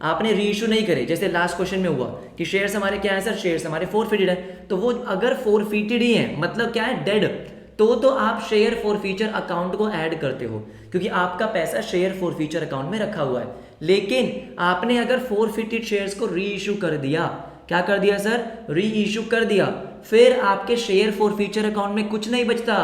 आपने री इशू नहीं करे, जैसे लास्ट क्वेश्चन में हुआ कि शेयर्स हमारे क्या है सर, शेयर्स हमारे फोरफिटेड है, तो वो अगर फोरफिटेड ही है मतलब क्या है, डेड, तो आप शेयर फॉरफीचर अकाउंट को ऐड करते हो, क्योंकि आपका पैसा शेयर फॉरफीचर अकाउंट में रखा हुआ है। लेकिन आपने अगर फोरफिटेड शेयर्स को री इशू कर दिया, क्या कर दिया सर, री इशू कर दिया, फिर आपके शेयर फॉर फ्यूचर अकाउंट में कुछ नहीं बचता,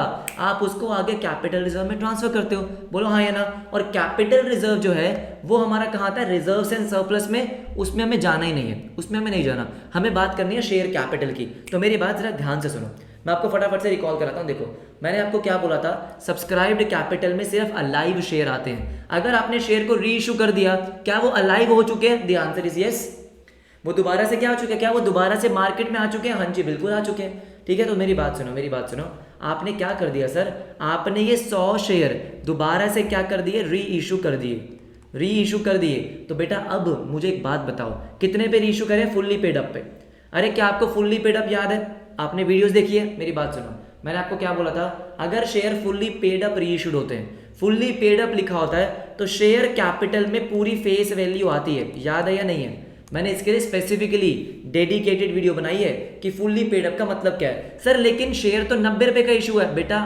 आप उसको आगे कैपिटल रिजर्व में ट्रांसफर करते हो। बोलो हाँ या ना। और कैपिटल रिजर्व जो है वो हमारा कहाँ आता है, रिजर्व्स एंड सरप्लस में, उसमें हमें जाना ही नहीं है, उसमें हमें नहीं जाना, हमें बात करनी है शेयर कैपिटल की। तो मेरी बात जरा ध्यान से सुनो, मैं आपको फटाफट से रिकॉल कराता हूँ। देखो मैंने आपको क्या बोला था, सब्सक्राइब्ड कैपिटल में सिर्फ अलाइव शेयर आते हैं। अगर आपने शेयर को री इशू कर दिया, क्या वो अलाइव हो चुके हैं? The answer is yes. वो दोबारा से क्या आ चुके हैं? क्या वो दोबारा से मार्केट में आ चुके हैं? हाँ जी बिल्कुल आ चुके हैं। ठीक है, तो मेरी बात सुनो, मेरी बात सुनो। आपने क्या कर दिया सर, आपने ये 100 शेयर दोबारा से क्या कर दिए, री इशू कर दिए, री इशू कर दिए। तो बेटा अब मुझे एक बात बताओ, कितने पे री इशू करें? फुल्ली पेड अप पे। अरे क्या आपको फुल्ली पेड अप याद है? आपने वीडियोस देखी है? मेरी बात सुनो, मैंने आपको क्या बोला था, अगर शेयर फुल्ली पेड अप री इशूड होते हैं, फुल्ली पेड अप लिखा होता है, तो शेयर कैपिटल में पूरी फेस वैल्यू आती है। याद है या नहीं है? मैंने इसके लिए स्पेसिफिकली डेडिकेटेड वीडियो बनाई है कि फुल्ली पेड अप का मतलब क्या है। सर लेकिन शेयर तो 90 रुपए का इशू है। बेटा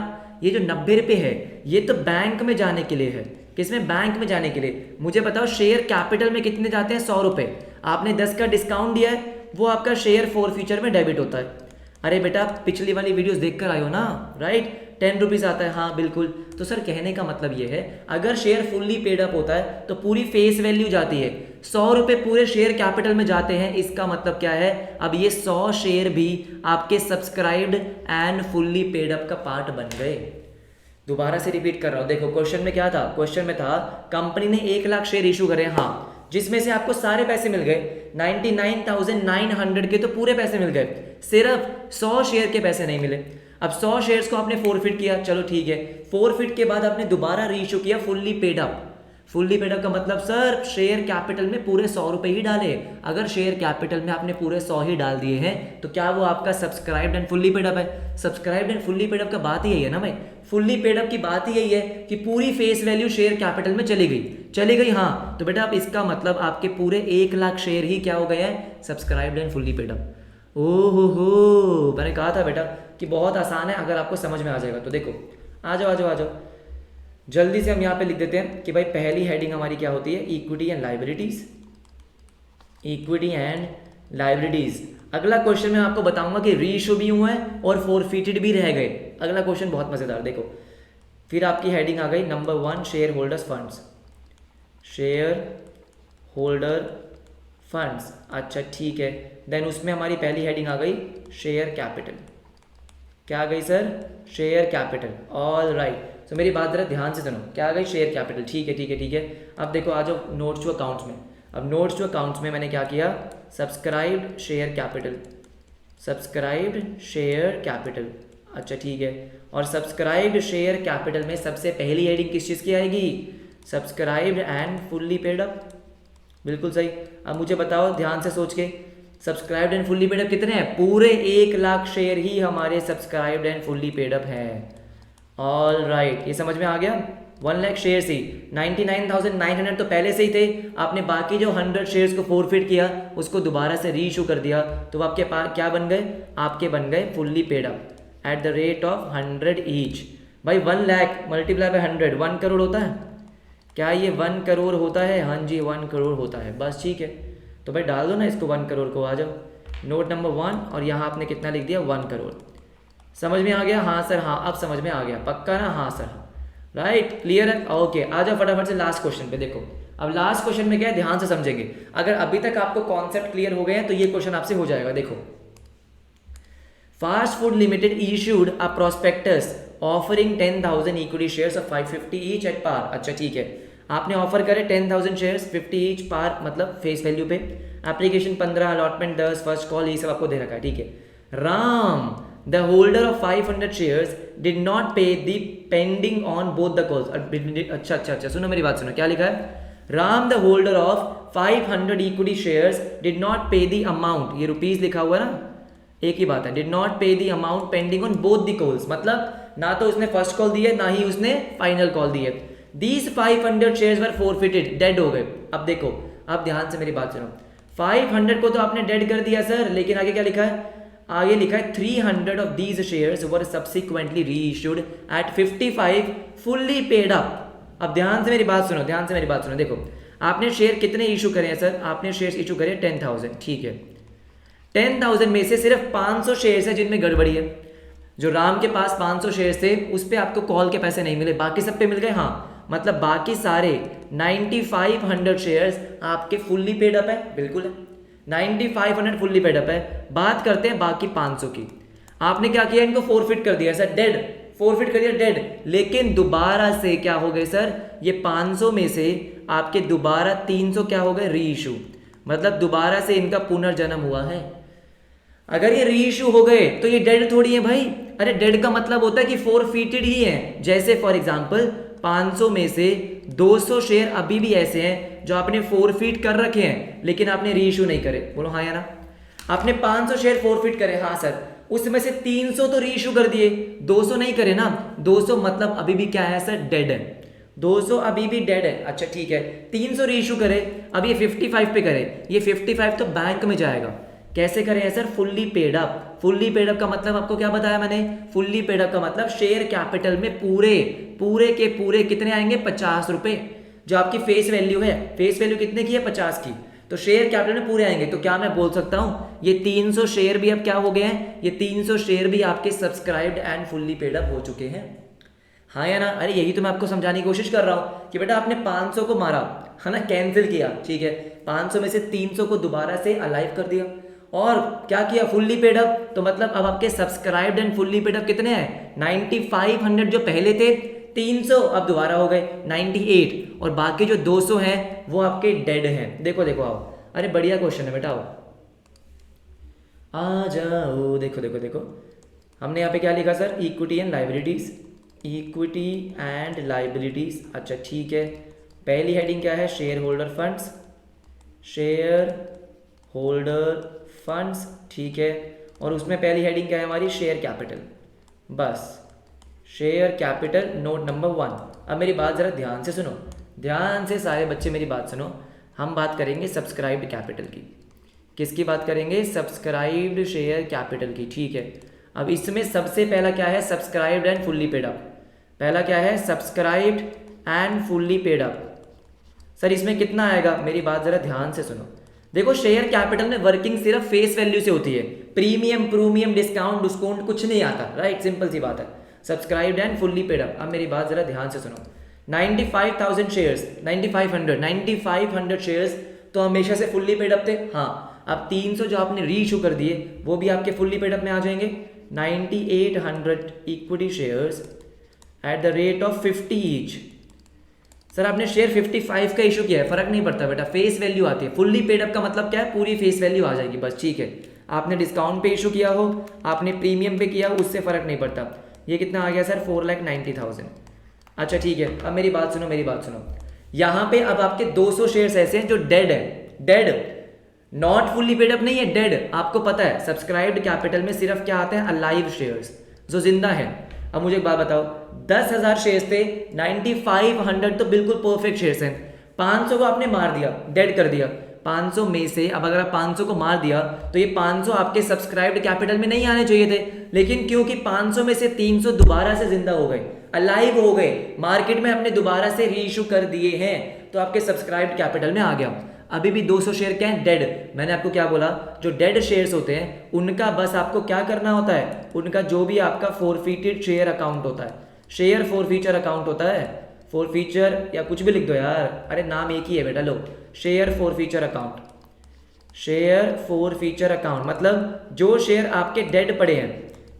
ये जो 90 रुपए है ये तो बैंक में जाने के लिए है। किसमें? बैंक में जाने के लिए। मुझे बताओ शेयर कैपिटल में कितने जाते हैं? 100 रुपए। आपने 10 का डिस्काउंट दिया है, वो आपका शेयर फॉर फ्यूचर में डेबिट होता है। अरे बेटा पिछली वाली वीडियोस देखकर आए हो ना, राइट? 10 रुपीज़ आता है, हाँ बिल्कुल। तो सर कहने का मतलब ये है, अगर शेयर फुल्ली पेड अप होता है तो पूरी फेस वैल्यू जाती है, 100 रुपये पूरे शेयर कैपिटल में जाते हैं। इसका मतलब क्या है, अब ये 100 शेयर भी आपके subscribed and fully paid up का पार्ट बन गए। दोबारा से रिपीट कर रहा हूँ, देखो क्वेश्चन में क्या था, क्वेश्चन में था कंपनी ने 1 लाख शेयर इशू करे, हाँ, जिसमें से आपको सारे पैसे मिल गए, 99,900 के तो पूरे पैसे मिल गए, सिर्फ 100 शेयर के पैसे नहीं मिले। अब 100 शेयर्स को आपने फोरफिट किया, चलो ठीक है, फोरफिट के बाद आपने दोबारा रीइशू किया fully paid up. Fully paid up का मतलब सर शेयर कैपिटल में पूरे 100 रुपए ही डाले। अगर शेयर कैपिटल में आपने पूरे 100 ही डाल दिए हैं तो क्या वो आपका subscribed and fully paid up है? Subscribed and fully paid up का बात ही यही है ना भाई, फुल्ली पेड अप की बात ही यही है कि पूरी फेस वैल्यू शेयर कैपिटल में चली गई, हाँ। तो बेटा अब इसका मतलब आपके पूरे 1 लाख शेयर ही क्या हो गए हैं, subscribed and fully paid up. ओहो, मैंने कहा था बेटा कि बहुत आसान है, अगर आपको समझ में आ जाएगा तो। देखो आ जाओ जल्दी से हम यहाँ पे लिख देते हैं कि भाई पहली हेडिंग हमारी क्या होती है, equity and liabilities, equity and liabilities. अगला क्वेश्चन मैं आपको बताऊंगा कि रीइशू भी हुआ है और फोरफिटेड भी रह गए। अगला क्वेश्चन बहुत मजेदार, देखो फिर आपकी हेडिंग आ गई number 1 share holders funds, share holder funds, अच्छा ठीक है। देन उसमें हमारी पहली हेडिंग आ गई शेयर कैपिटल, क्या आ गई sir, share capital, all right. तो मेरी बात जरा ध्यान से सुनो, क्या आ गई, शेयर कैपिटल, ठीक है। अब देखो आ जाओ नोट्स टू अकाउंट्स में। अब नोट्स टू अकाउंट्स में मैंने क्या किया, subscribed share capital, subscribed share capital, अच्छा ठीक है। और सब्सक्राइब्ड शेयर कैपिटल में सबसे पहली हेडिंग किस चीज़ की आएगी, subscribed and fully paid up, बिल्कुल सही। अब मुझे बताओ ध्यान से सोच के, subscribed and fully paid up कितने हैं, पूरे 1 लाख शेयर ही हमारे subscribed and fully paid up हैं, ऑल राइट। ये समझ में आ गया, 1 लाख शेयर ही, 99,900 तो पहले से ही थे, आपने बाकी जो 100 शेयर्स को फोरफिट किया उसको दोबारा से री इशू कर दिया, तो आपके पास क्या बन गए, आपके बन गए fully paid up at the rate of 100 each. भाई 1 लाख मल्टीप्लाई बाय 100, 1 करोड़ होता है क्या, ये 1 करोड़ होता है, हाँ जी 1 करोड़ होता है, बस ठीक है। तो भाई डाल दो ना इसको 1 करोड़ को, आ जाओ नोट नंबर 1, और यहाँ आपने कितना लिख दिया, 1 करोड़। समझ में आ गया, हाँ सर हाँ, अब समझ में आ गया, पक्का ना, हाँ सर राइट, क्लियर है, ओके। आ जाओ फटाफट से लास्ट क्वेश्चन पे। देखो अब लास्ट क्वेश्चन में क्या है, ध्यान से समझेंगे। अगर अभी तक आपको कॉन्सेप्ट क्लियर हो गए हैं तो ये क्वेश्चन आपसे हो जाएगा। देखो, fast food limited issued a prospectus offering 10,000 equity shares of 550 each at par, अच्छा ठीक है, आपने ऑफर करे 10,000 शेयर्स 50 ईच पार, मतलब फेस वैल्यू पे। एप्लीकेशन 15, अलॉटमेंट 10, फर्स्ट कॉल, ये सब आपको दे रखा है, ठीक है। Ram the holder of 500 shares did not pay the pending on both the calls, अच्छा सुनो मेरी बात सुनो, क्या लिखा है, Ram the holder of 500 equity shares did not pay the amount, ये रुपीज लिखा हुआ है ना, एक ही बात है, did not pay the amount pending on both the calls, मतलब ना तो उसने फर्स्ट कॉल दी है ना ही उसने फाइनल कॉल दी है। These 500 shares were forfeited, dead हो गए। अब देखो, अब ध्यान से मेरी बात सुनो, 500 को तो आपने डेड कर दिया सर, लेकिन आगे क्या लिखा है, आगे लिखा है 300 of these shares were subsequently reissued at 55 fully paid up. अब ध्यान से मेरी बात सुनो, ध्यान से मेरी बात सुनो, देखो आपने शेयर कितने इशू करे हैं सर, आपने शेयर इशू करे 10,000, ठीक है, 10,000 में से सिर्फ 500 शेयर्स है जिनमें गड़बड़ी है। जो राम के पास 500 शेयर्स थे उस पर आपको कॉल के पैसे नहीं मिले, बाकी सब पे मिल गए। हाँ, मतलब बाकी सारे 9500 शेयर्स आपके फुल्ली पेड अप है, बिल्कुल है, 9500 फुल्ली पेड अप है। बात करते हैं बाकी 500 की। आपने क्या किया, इनको फोरफिट कर दिया सर, डेड, फोरफिट कर दिया डेड। लेकिन दोबारा से क्या हो गए सर, ये 500 में से आपके दोबारा 300 क्या हो गए, री इशू, मतलब दोबारा से इनका पुनर्जन्म हुआ है। अगर ये री इशू हो गए तो ये डेड थोड़ी है भाई। अरे डेड का मतलब होता है कि फोरफिटेड ही है। जैसे फॉर एग्जांपल 500 में से 200 शेयर अभी भी ऐसे हैं जो आपने फोरफिट कर रखे हैं लेकिन आपने री इशू नहीं करे। बोलो हाँ या ना। आपने 500 शेयर फोरफिट करे, हाँ सर, उसमें से 300 तो री इशू कर दिए, 200 नहीं करे ना। 200 मतलब अभी भी क्या है सर, डेड है। 200 अभी भी डेड है। अच्छा ठीक है, 300 री इशू करे, अब ये 55 पे करे, ये 55 तो बैंक में जाएगा। कैसे करें sir, fully paid up. Fully paid up का मतलब आपको क्या बताया मैंने, फुल्ली पेड अप का मतलब शेयर कैपिटल में पूरे पूरे के पूरे कितने आएंगे, 50 रुपए। जो आपकी फेस वैल्यू है, फेस वैल्यू कितने की है, 50 की, तो शेयर कैपिटल में पूरे आएंगे। तो क्या मैं बोल सकता हूं ये 300 शेयर भी अब क्या हो गए हैं, ये 300 शेयर भी आपके subscribed and fully paid up हो चुके हैं। हाँ या ना। अरे यही तो मैं आपको समझाने की कोशिश कर रहा हूं कि बेटा आपने 500 को मारा है ना, कैंसिल किया, ठीक है, 500 में से 300 को दोबारा से अलाइव कर दिया और क्या किया, फुल्ली पेड अप। तो मतलब अब आपके subscribed and fully paid up कितने हैं, 9500 जो पहले थे, 300 अब दोबारा हो गए 98, और बाकी जो 200 हैं वो आपके डेड हैं। देखो देखो आओ, अरे बढ़िया क्वेश्चन है बेटा, आओ आ जाओ। देखो देखो देखो, हमने यहाँ पे क्या लिखा sir, equity and liabilities, equity and liabilities. अच्छा ठीक है, पहली हेडिंग क्या है, share holder funds, share holder funds, ठीक है, और उसमें पहली हेडिंग क्या है हमारी, शेयर कैपिटल, बस शेयर कैपिटल, नोट नंबर 1। अब मेरी बात ज़रा ध्यान से सुनो, ध्यान से सारे बच्चे मेरी बात सुनो। हम बात करेंगे सब्सक्राइब्ड कैपिटल की। किसकी बात करेंगे, सब्सक्राइब्ड शेयर कैपिटल की, ठीक है। अब इसमें सबसे पहला क्या है, subscribed and fully paid up. पहला क्या है, subscribed and fully paid up. Sir इसमें कितना आएगा, मेरी बात ज़रा ध्यान से सुनो। देखो शेयर कैपिटल में वर्किंग सिर्फ फेस वैल्यू से होती है, प्रीमियम प्रूमियम डिस्काउंट डिस्काउंट कुछ नहीं आता, राइट, सिंपल सी बात है। Subscribed and fully paid up. अब मेरी बात जरा ध्यान से सुनो, 95,000 शेयर्स, 9500 शेयर्स तो हमेशा से फुल्ली पेड अप थे। हाँ, अब 300 जो आपने री इशू कर दिए वो भी आपके फुल्ली पेड अप में आ जाएंगे। 9800 equity shares at the rate of 50 each. Sir आपने शेयर 55 का इशू किया है, फर्क नहीं पड़ता बेटा, फेस वैल्यू आती है। फुल्ली पेड अप का मतलब क्या है, पूरी फेस वैल्यू आ जाएगी, बस, ठीक है। आपने डिस्काउंट पे इशू किया हो, आपने प्रीमियम पे किया हो, उससे फर्क नहीं पड़ता। ये कितना आ गया सर, 4,90,000। अच्छा ठीक है, अब मेरी बात सुनो, मेरी बात सुनो। यहाँ पे अब आपके 200 शेयर्स ऐसे हैं जो डेड है, dead, not fully paid up नहीं है, डेड। आपको पता है सब्सक्राइब्ड कैपिटल में सिर्फ क्या आते हैं, अलाइव शेयर्स, जो जिंदा है। अब मुझे एक बात बताओ, 10,000 शेयर्स थे, 9500 तो बिल्कुल परफेक्ट शेयर्स हैं, 500 को आपने मार दिया, डेड कर दिया। 500 में से अब अगर आप 500 को मार दिया तो ये 500 आपके सब्सक्राइब्ड कैपिटल में नहीं आने चाहिए थे, लेकिन क्योंकि 500 में से 300 दोबारा से जिंदा हो गए, अलाइव हो गए, मार्केट में आपने दोबारा से री इशू कर दिए हैं, तो आपके सब्सक्राइब्ड कैपिटल में आ गया। अभी भी 200 शेयर क्या है, डेड। मैंने आपको क्या बोला, जो डेड शेयर्स होते हैं उनका बस आपको क्या करना होता है, उनका जो भी आपका फोरफिटेड शेयर अकाउंट होता है, शेयर फोरफीचर अकाउंट होता है, फोरफीचर या कुछ भी लिख दो यार, अरे नाम एक ही है बेटा, लो, share forfeiture account, share forfeiture account. मतलब जो शेयर आपके डेड पड़े हैं,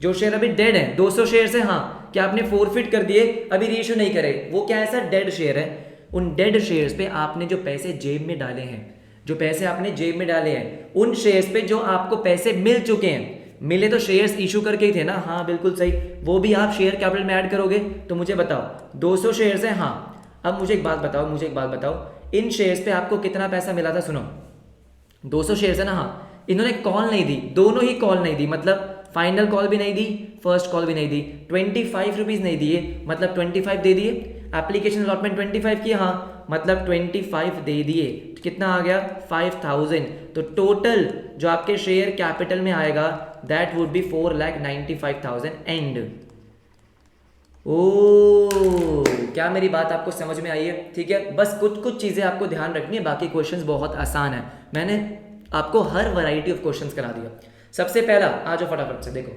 जो शेयर अभी डेड हैं, 200 शेयर है, हाँ, क्या आपने फोरफिट कर दिए, अभी री इशू नहीं करे, वो क्या है सर, डेड शेयर है। उन डेड शेयर्स पे आपने जो पैसे जेब में डाले हैं, जो पैसे आपने जेब में डाले हैं, उन शेयर्स पे जो आपको पैसे मिल चुके हैं, मिले तो शेयर्स इशू करके ही थे ना, हाँ बिल्कुल सही, वो भी आप शेयर कैपिटल में ऐड करोगे। तो मुझे बताओ 200 शेयर्स हैं, हाँ, अब मुझे एक बात बताओ, मुझे एक बात बताओ, इन शेयर्स पे आपको कितना पैसा मिला था, सुनो, 200 शेयर्स है ना, हाँ, इन्होंने कॉल नहीं दी, दोनों ही कॉल नहीं दी, मतलब फाइनल कॉल भी नहीं दी, फर्स्ट कॉल भी नहीं दी, 25 रुपीज नहीं दिए, मतलब 25 दे दिए, एप्लीकेशन अलॉटमेंट 25 की, हाँ, मतलब 25 दे दिए, कितना आ गया, 5000। तो टोटल जो आपके शेयर कैपिटल में आएगा दैट वुड बी 4,95,000 एंड। ओ, क्या मेरी बात आपको समझ में आई है, ठीक है। बस कुछ कुछ चीजें आपको ध्यान रखनी है, बाकी क्वेश्चंस बहुत आसान है। मैंने आपको हर वैरायटी ऑफ क्वेश्चंस करा दिया। सबसे पहला आ जाओ फटाफट से देखो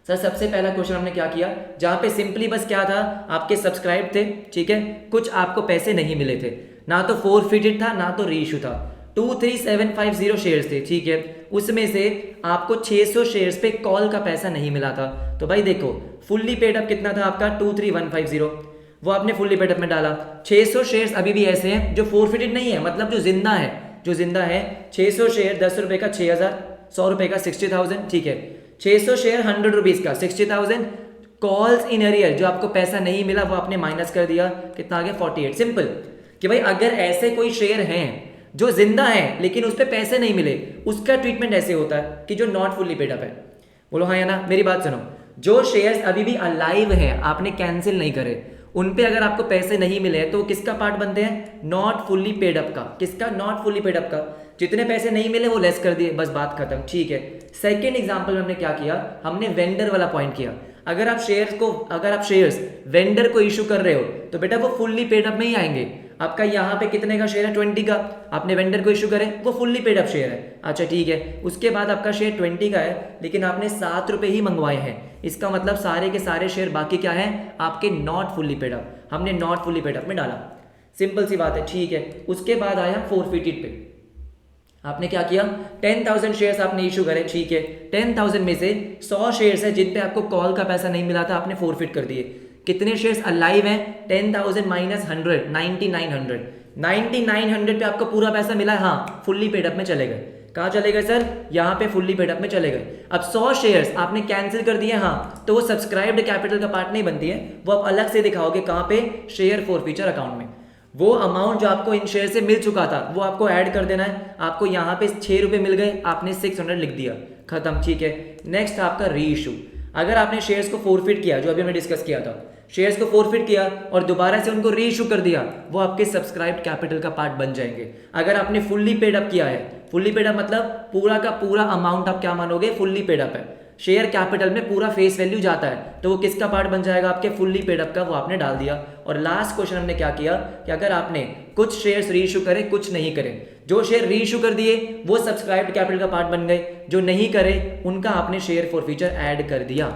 सर, सबसे पहला क्वेश्चन हमने क्या किया, जहां पे सिंपली बस क्या था, आपके सब्सक्राइब थे, ठीक है, कुछ आपको पैसे नहीं मिले थे, ना तो फोरफिटेड था ना तो रीइश्यू था, 23750 शेयर्स थे, ठीक है, उसमें से आपको 600 शेयर्स पे कॉल का पैसा नहीं मिला था। तो भाई देखो फुल्ली पेड अप कितना था आपका 23150, वो आपने फुल्ली पेड अप में डाला। 600 शेयर्स अभी भी ऐसे हैं जो फोरफिटेड नहीं है, मतलब जो जिंदा है, जो जिंदा है 600 शेयर 10 रुपए का 6000, 100 रुपए का 60,000, ठीक है, 600 शेयर 100 रुपीज का 60,000, कॉल्स इन एरियर जो आपको पैसा नहीं मिला वो आपने माइनस कर दिया, कितना आ गया 48। सिंपल कि भाई अगर ऐसे कोई शेयर हैं जो जिंदा है लेकिन उस पर पैसे नहीं मिले, उसका ट्रीटमेंट ऐसे होता है कि जो नॉट फुल्ली पेड अप है। बोलो हाँ या ना, मेरी बात सुनो, जो शेयर्स अभी भी अलाइव हैं, आपने कैंसिल नहीं करे, उन पे अगर आपको पैसे नहीं मिले तो किसका पार्ट बनते हैं, नॉट फुल्ली पेड अप का। किसका, नॉट फुल्ली पेड अप का। जितने पैसे नहीं मिले वो लेस कर दिए, बस बात खत्म, ठीक है। सेकेंड एग्जाम्पल में हमने क्या किया, हमने वेंडर वाला पॉइंट किया। अगर आप शेयर्स वेंडर को इशू कर रहे हो तो बेटा वो फुल्ली पेड अप में ही आएंगे। आपका यहाँ पे कितने का शेयर है, 20 का, आपने वेंडर को इशू करे, वो फुल्ली पेड अप शेयर है, अच्छा ठीक है। उसके बाद आपका शेयर 20 का है लेकिन आपने 7 रुपए ही मंगवाए हैं, इसका मतलब सारे के सारे शेयर बाकी क्या है, आपके नॉट फुल्ली पेड अप, हमने नॉट फुल्ली पेड अप में डाला, सिंपल सी बात है, ठीक है। उसके बाद आया फोरफिटेड पे, आपने क्या किया, 10,000 शेयर्स आपने इशू करे, ठीक है, 10,000 में से 100 शेयर्स है जिन पे आपको कॉल का पैसा नहीं मिला था, आपने फोरफिट कर दिए। कितने शेयर्स अलाइव हैं, 10,000 माइनस 100, 9900, 9900 पे आपको पूरा पैसा मिला है, हाँ फुल्ली पेड अप में चले गए। कहाँ चले गए सर, यहाँ पे फुल्ली पेड अप में चले गए। अब 100 शेयर्स आपने कैंसिल कर दिए, हाँ, तो वो सब्सक्राइब्ड कैपिटल का पार्ट नहीं बनती है, वो आप अलग से दिखाओगे कहाँ पे, शेयर फॉरफीचर अकाउंट में। वो अमाउंट जो आपको इन शेयर से मिल चुका था वो आपको ऐड कर देना है। आपको यहाँ पे 6 रुपए मिल गए, आपने 600 लिख दिया, खत्म, ठीक है। नेक्स्ट आपका री इशू, अगर आपने शेयर्स को फोरफिट किया, जो अभी हमने डिस्कस किया था, शेयर्स को फोरफिट किया और दोबारा से उनको री इशू कर दिया, वो आपके सब्सक्राइब्ड कैपिटल का पार्ट बन जाएंगे। अगर आपने फुल्ली पेड अप किया है, फुल्ली पेड अप मतलब पूरा का पूरा अमाउंट आप क्या मानोगे, फुल्ली पेड अप है, शेयर कैपिटल में पूरा फेस वैल्यू जाता है, तो वो किसका पार्ट बन जाएगा, आपके फुल्ली पेड अप का, वो आपने डाल दिया। और लास्ट क्वेश्चन हमने क्या किया कि अगर आपने कुछ शेयर्स री इशू करे, कुछ नहीं करे, जो शेयर री इशू कर दिए वो सब्सक्राइब्ड कैपिटल का पार्ट बन गए, जो नहीं करे उनका आपने शेयर फॉरफीचर ऐड कर दिया।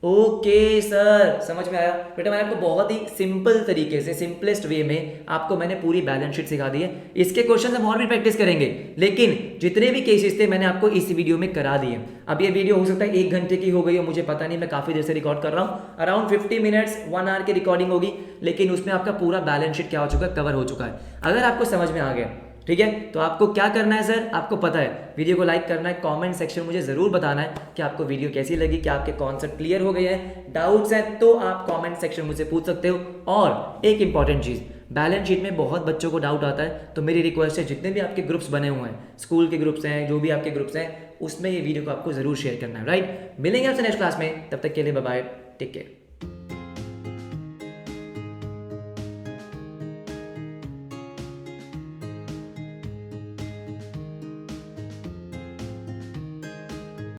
ओके सर, समझ में आया बेटा, मैंने आपको बहुत ही सिंपल तरीके से, सिंपलेस्ट वे में आपको मैंने पूरी बैलेंस शीट सिखा दी है। इसके क्वेश्चन हम और भी प्रैक्टिस करेंगे, लेकिन जितने भी केसेस थे मैंने आपको इस वीडियो में करा दिए। अब ये वीडियो हो सकता है 1 घंटे की हो गई हो, मुझे पता नहीं, मैं काफ़ी देर से रिकॉर्ड कर रहा हूँ, अराउंड 50 मिनट्स 1 आवर की रिकॉर्डिंग होगी, लेकिन उसमें आपका पूरा बैलेंस शीट क्या हो चुका है, कवर हो चुका है। अगर आपको समझ में आ गया, ठीक है, तो आपको क्या करना है सर, आपको पता है, वीडियो को लाइक करना है, कमेंट सेक्शन मुझे जरूर बताना है कि आपको वीडियो कैसी लगी, कि आपके कॉन्सेप्ट क्लियर हो गए हैं, डाउट्स हैं तो आप कमेंट सेक्शन मुझसे पूछ सकते हो। और एक इंपॉर्टेंट चीज़, बैलेंस शीट में बहुत बच्चों को डाउट आता है, तो मेरी रिक्वेस्ट है जितने भी आपके ग्रुप्स बने हुए हैं, स्कूल के ग्रुप्स हैं, जो भी आपके ग्रुप्स हैं, उसमें ये वीडियो को आपको जरूर शेयर करना है, राइट। मिलेंगे आपसे नेक्स्ट क्लास में, तब तक के लिए बाय बाय, टेक केयर।